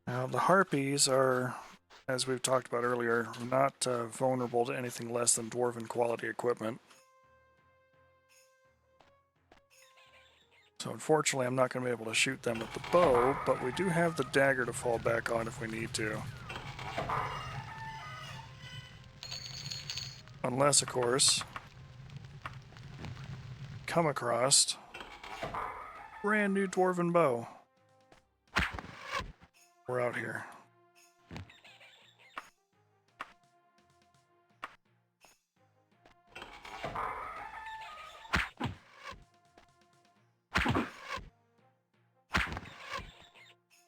Now the harpies are, as we've talked about earlier, not vulnerable to anything less than dwarven quality equipment. So unfortunately I'm not going to be able to shoot them with the bow, but we do have the dagger to fall back on if we need to. Unless, of course, come across brand new dwarven bow. We're out here.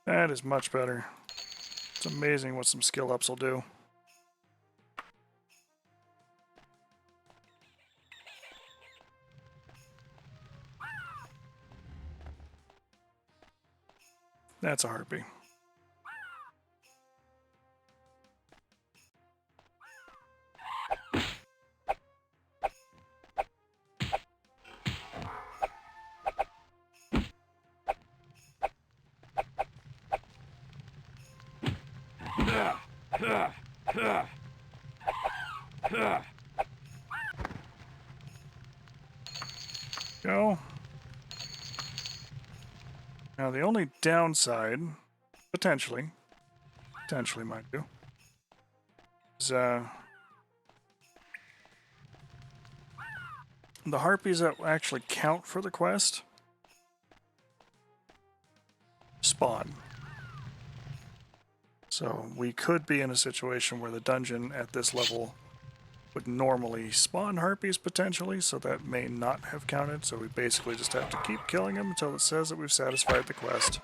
That is much better. It's amazing what some skill ups will do. That's a harpy. Go. Now the only downside, potentially mind you, is the harpies that actually count for the quest spawn. So we could be in a situation where the dungeon at this level would normally spawn harpies potentially, so that may not have counted. So we basically just have to keep killing them until it says that we've satisfied the quest.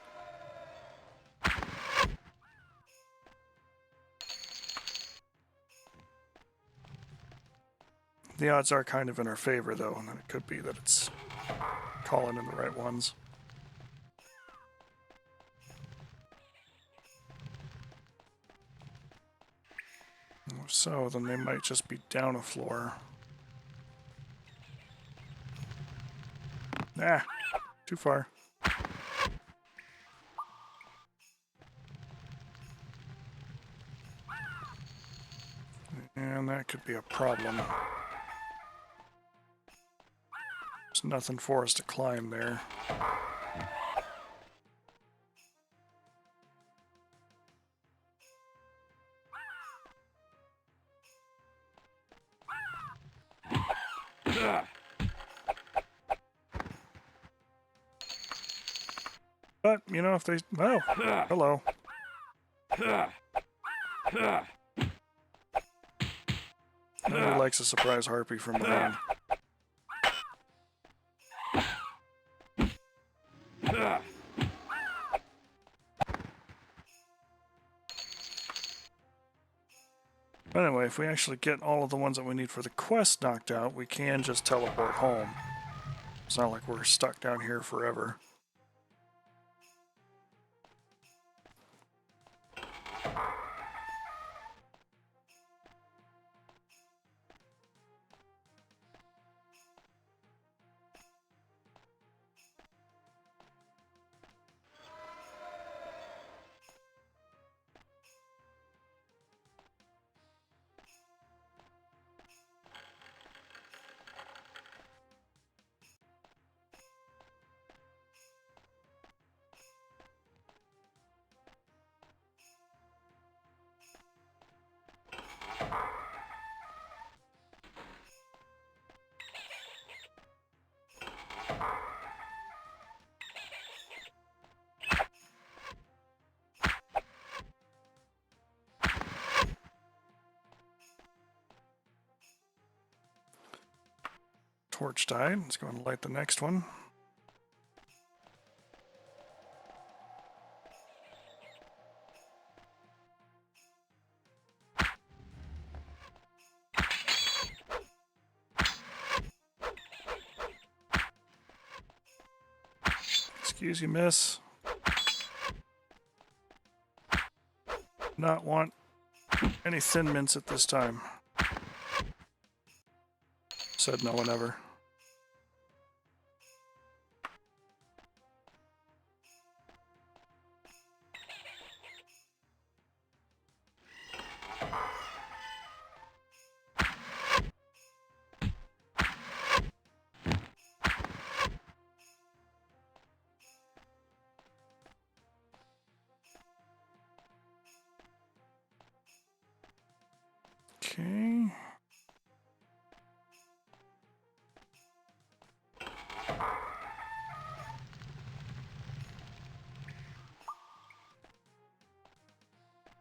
The odds are kind of in our favor though, and it could be that it's calling in the right ones. So then they might just be down a floor. Ah, too far. And that could be a problem. There's nothing for us to climb there. But, you know, if they... Oh, hello. Nobody likes a surprise harpy from behind. But anyway, if we actually get all of the ones that we need for the quest knocked out, we can just teleport home. It's not like we're stuck down here forever. Torch died. Let's go and light the next one. Excuse you, miss. Not want any thin mints at this time. Said no one ever. Okay.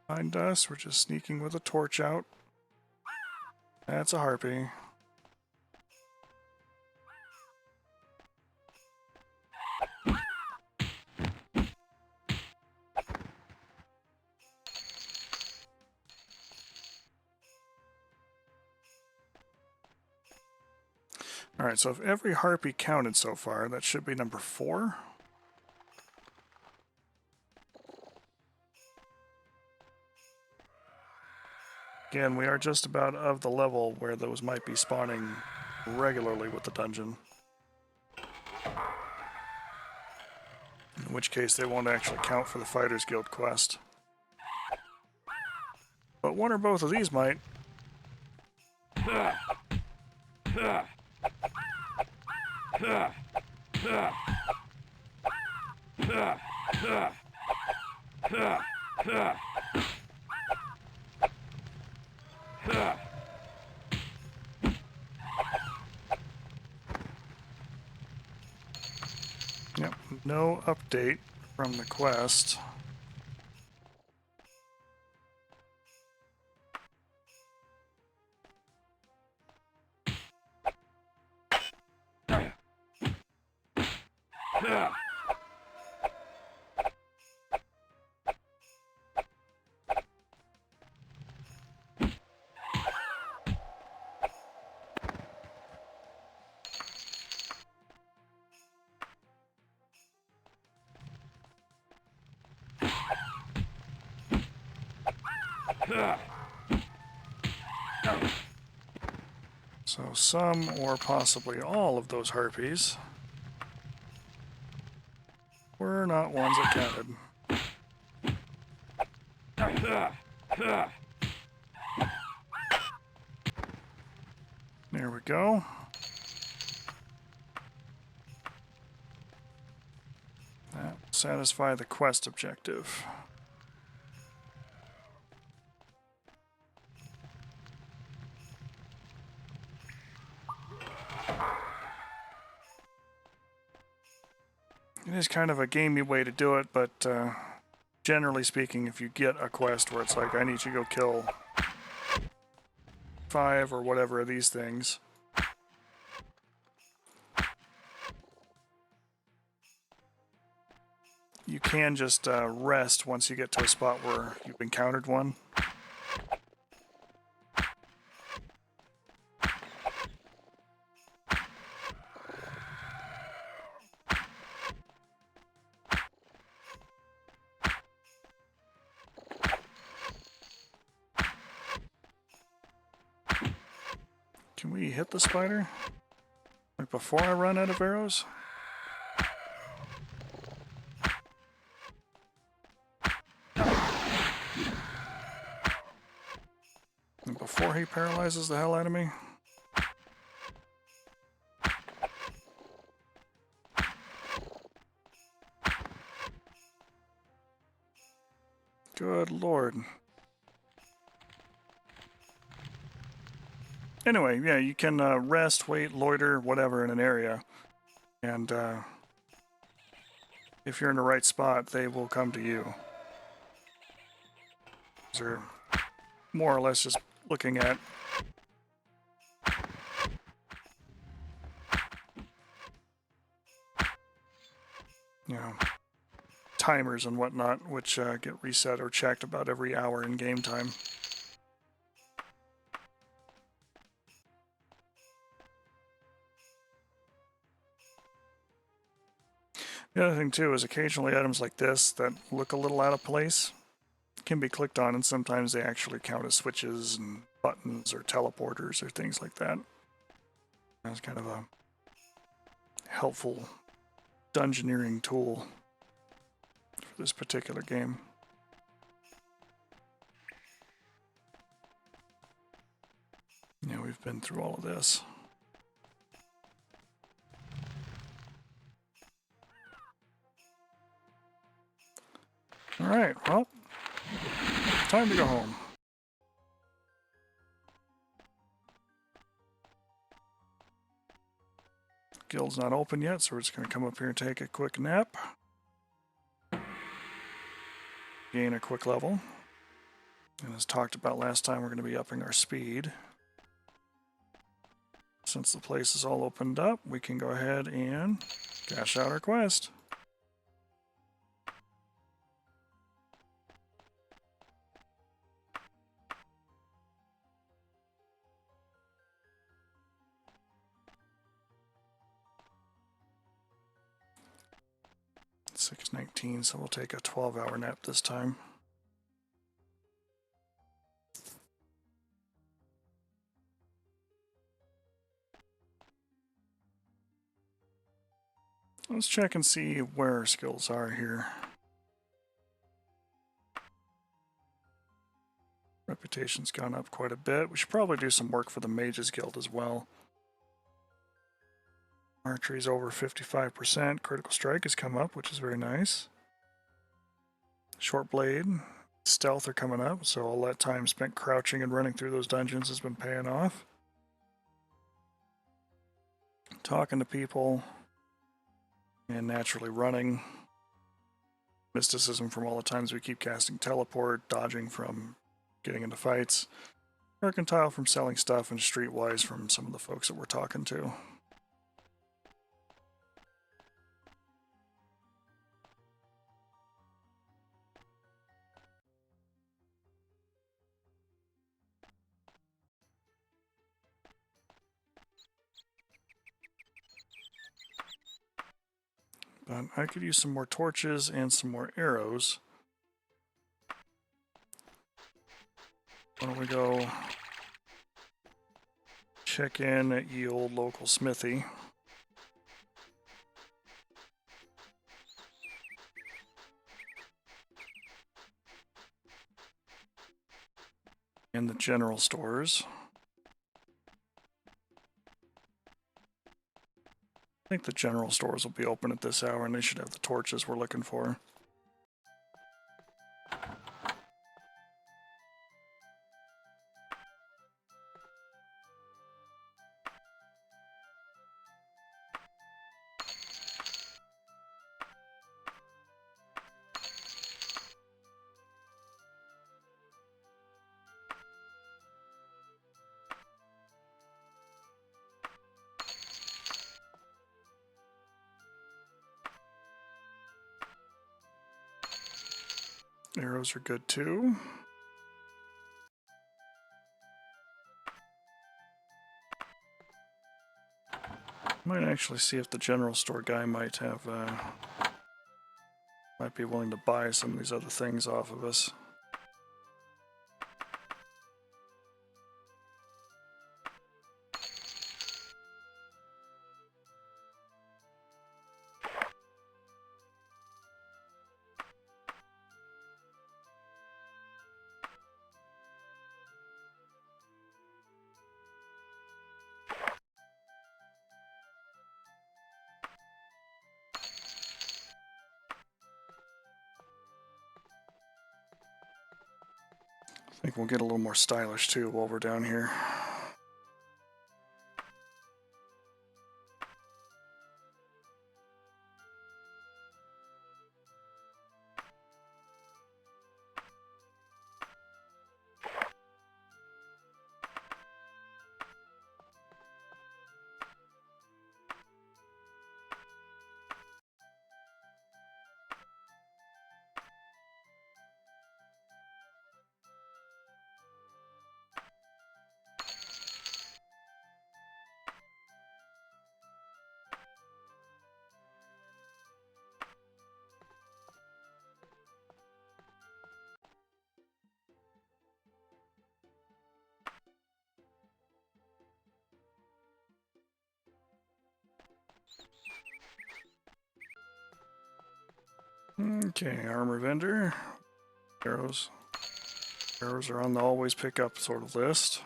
Find us. We're just sneaking with a torch out. That's a harpy. Alright, so if every harpy counted so far, that should be number 4. Again, we are just about of the level where those might be spawning regularly with the dungeon. In which case they won't actually count for the Fighters Guild quest. But one or both of these might. Yep, no update from the quest. So some or possibly all of those harpies were not ones that counted. There we go. That will satisfy the quest objective. It is kind of a gamey way to do it, but generally speaking, if you get a quest where it's like, I need you to go kill 5 or whatever of these things, you can just rest once you get to a spot where you've encountered one. Can we hit the spider? Like before I run out of arrows? And before he paralyzes the hell out of me? Good lord. Anyway, yeah, you can rest, wait, loiter, whatever in an area. And if you're in the right spot, they will come to you. They're more or less just looking at timers and whatnot, which get reset or checked about every hour in game time. The other thing too is occasionally items like this that look a little out of place can be clicked on, and sometimes they actually count as switches and buttons or teleporters or things like that. That's kind of a helpful dungeoneering tool for this particular game. Yeah, we've been through all of this. All right, well, time to go home. Guild's not open yet, so we're just going to come up here and take a quick nap. Gain a quick level. And as talked about last time, we're going to be upping our speed. Since the place is all opened up, we can go ahead and cash out our quest. It's 6:19, so we'll take a 12-hour nap this time. Let's check and see where our skills are here. Reputation's gone up quite a bit. We should probably do some work for the Mages Guild as well. Archery's over 55%. Critical Strike has come up, which is very nice. Short Blade, Stealth are coming up, so all that time spent crouching and running through those dungeons has been paying off. Talking to people, and naturally running. Mysticism from all the times we keep casting Teleport, dodging from getting into fights. Mercantile from selling stuff, and Streetwise from some of the folks that we're talking to. But I could use some more torches and some more arrows. Why don't we go check in at ye old local smithy. And the general stores. I think the general stores will be open at this hour, and they should have the torches we're looking for. Arrows are good too. Might actually see if the general store guy might have, might be willing to buy some of these other things off of us. I think we'll get a little more stylish too while we're down here. Okay, armor vendor. Arrows. Arrows are on the always pick up sort of list.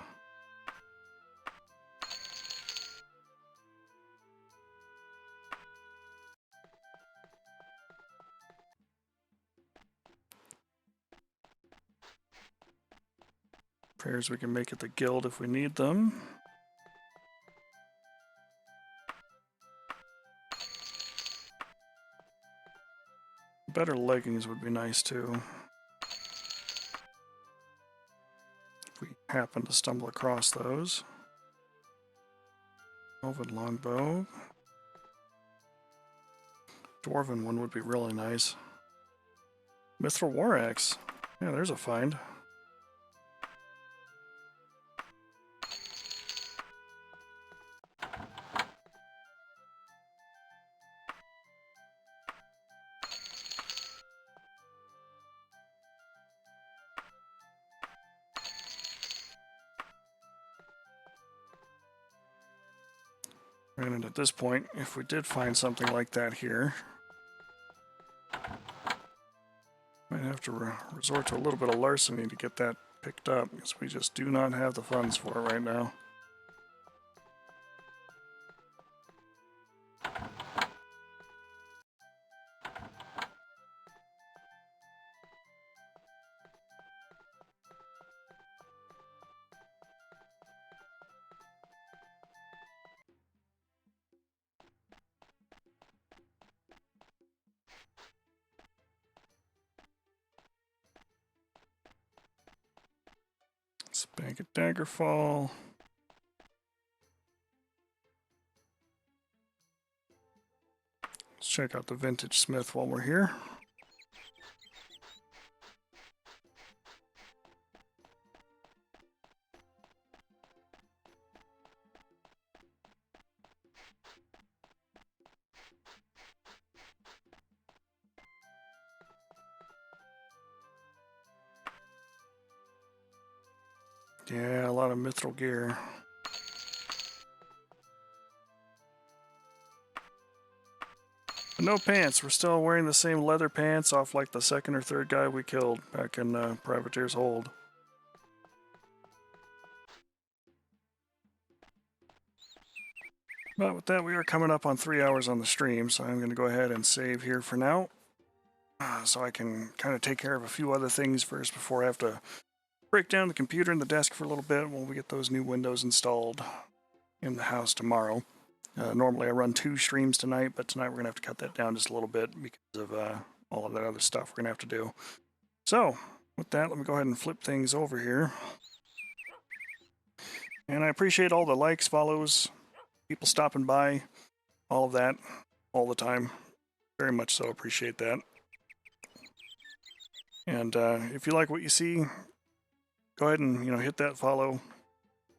Prayers we can make at the guild if we need them. Better leggings would be nice too. If we happen to stumble across those. Elven longbow. Dwarven one would be really nice. Mithril war axe. Yeah, there's a find. And at this point, if we did find something like that here, might have to resort to a little bit of larceny to get that picked up, because we just do not have the funds for it right now. Let's bank at Daggerfall. Let's check out the vintage smith while we're here. Yeah, a lot of mithril gear. But no pants. We're still wearing the same leather pants off like the second or third guy we killed back in Privateer's Hold. But with that, we are coming up on 3 hours on the stream, so I'm going to go ahead and save here for now. So I can kind of take care of a few other things first before I have to break down the computer and the desk for a little bit while we get those new windows installed in the house tomorrow. Normally I run 2 streams tonight, but tonight we're going to have to cut that down just a little bit because of all of that other stuff we're going to have to do. So, with that, let me go ahead and flip things over here. And I appreciate all the likes, follows, people stopping by, all of that, all the time. Very much so appreciate that. And if you like what you see, go ahead and hit that follow.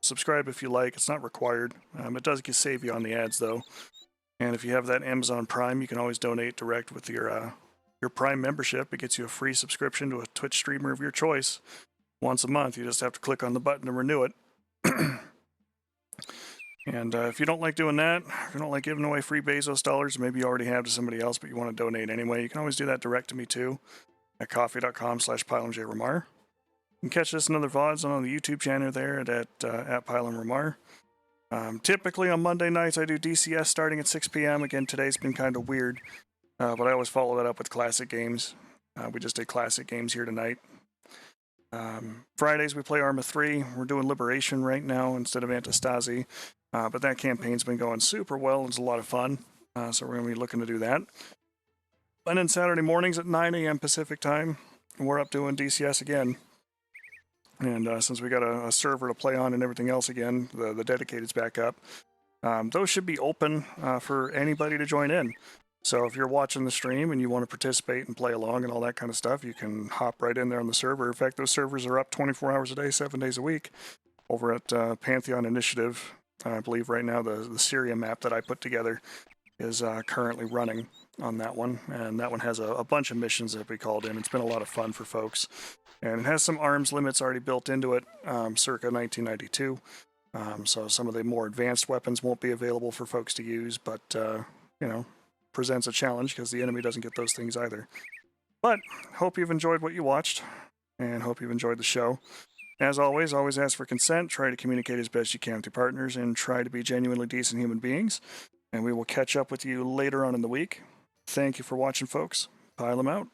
Subscribe if you like. It's not required. It does save you on the ads though. And if you have that Amazon Prime, you can always donate direct with your Prime membership. It gets you a free subscription to a Twitch streamer of your choice once a month. You just have to click on the button to renew it. And if you don't like doing that, if you don't like giving away free Bezos dollars, maybe you already have to somebody else, but you want to donate anyway, you can always do that direct to me too at coffee.com/PylamJRamar. You can catch this and other VODs on the YouTube channel there at PylamRamar. Typically on Monday nights I do DCS starting at 6 p.m. Again, today's been kind of weird, but I always follow that up with classic games. We just did classic games here tonight. Fridays we play Arma 3. We're doing Liberation right now instead of Antistasi, but that campaign's been going super well. It's a lot of fun, so we're going to be looking to do that. And then Saturday mornings at 9 a.m. Pacific time, we're up doing DCS again. And since we got a server to play on and everything else again, the dedicated's back up. Those should be open for anybody to join in. So if you're watching the stream and you want to participate and play along and all that kind of stuff, you can hop right in there on the server. In fact, those servers are up 24 hours a day, 7 days a week over at Pantheon Initiative. I believe right now the Syria map that I put together is currently running on that one. And that one has a bunch of missions that we called in. It's been a lot of fun for folks. And it has some arms limits already built into it, circa 1992. So some of the more advanced weapons won't be available for folks to use, but, presents a challenge because the enemy doesn't get those things either. But hope you've enjoyed what you watched, and hope you've enjoyed the show. As always ask for consent, try to communicate as best you can with your partners, and try to be genuinely decent human beings. And we will catch up with you later on in the week. Thank you for watching, folks. Pile them out.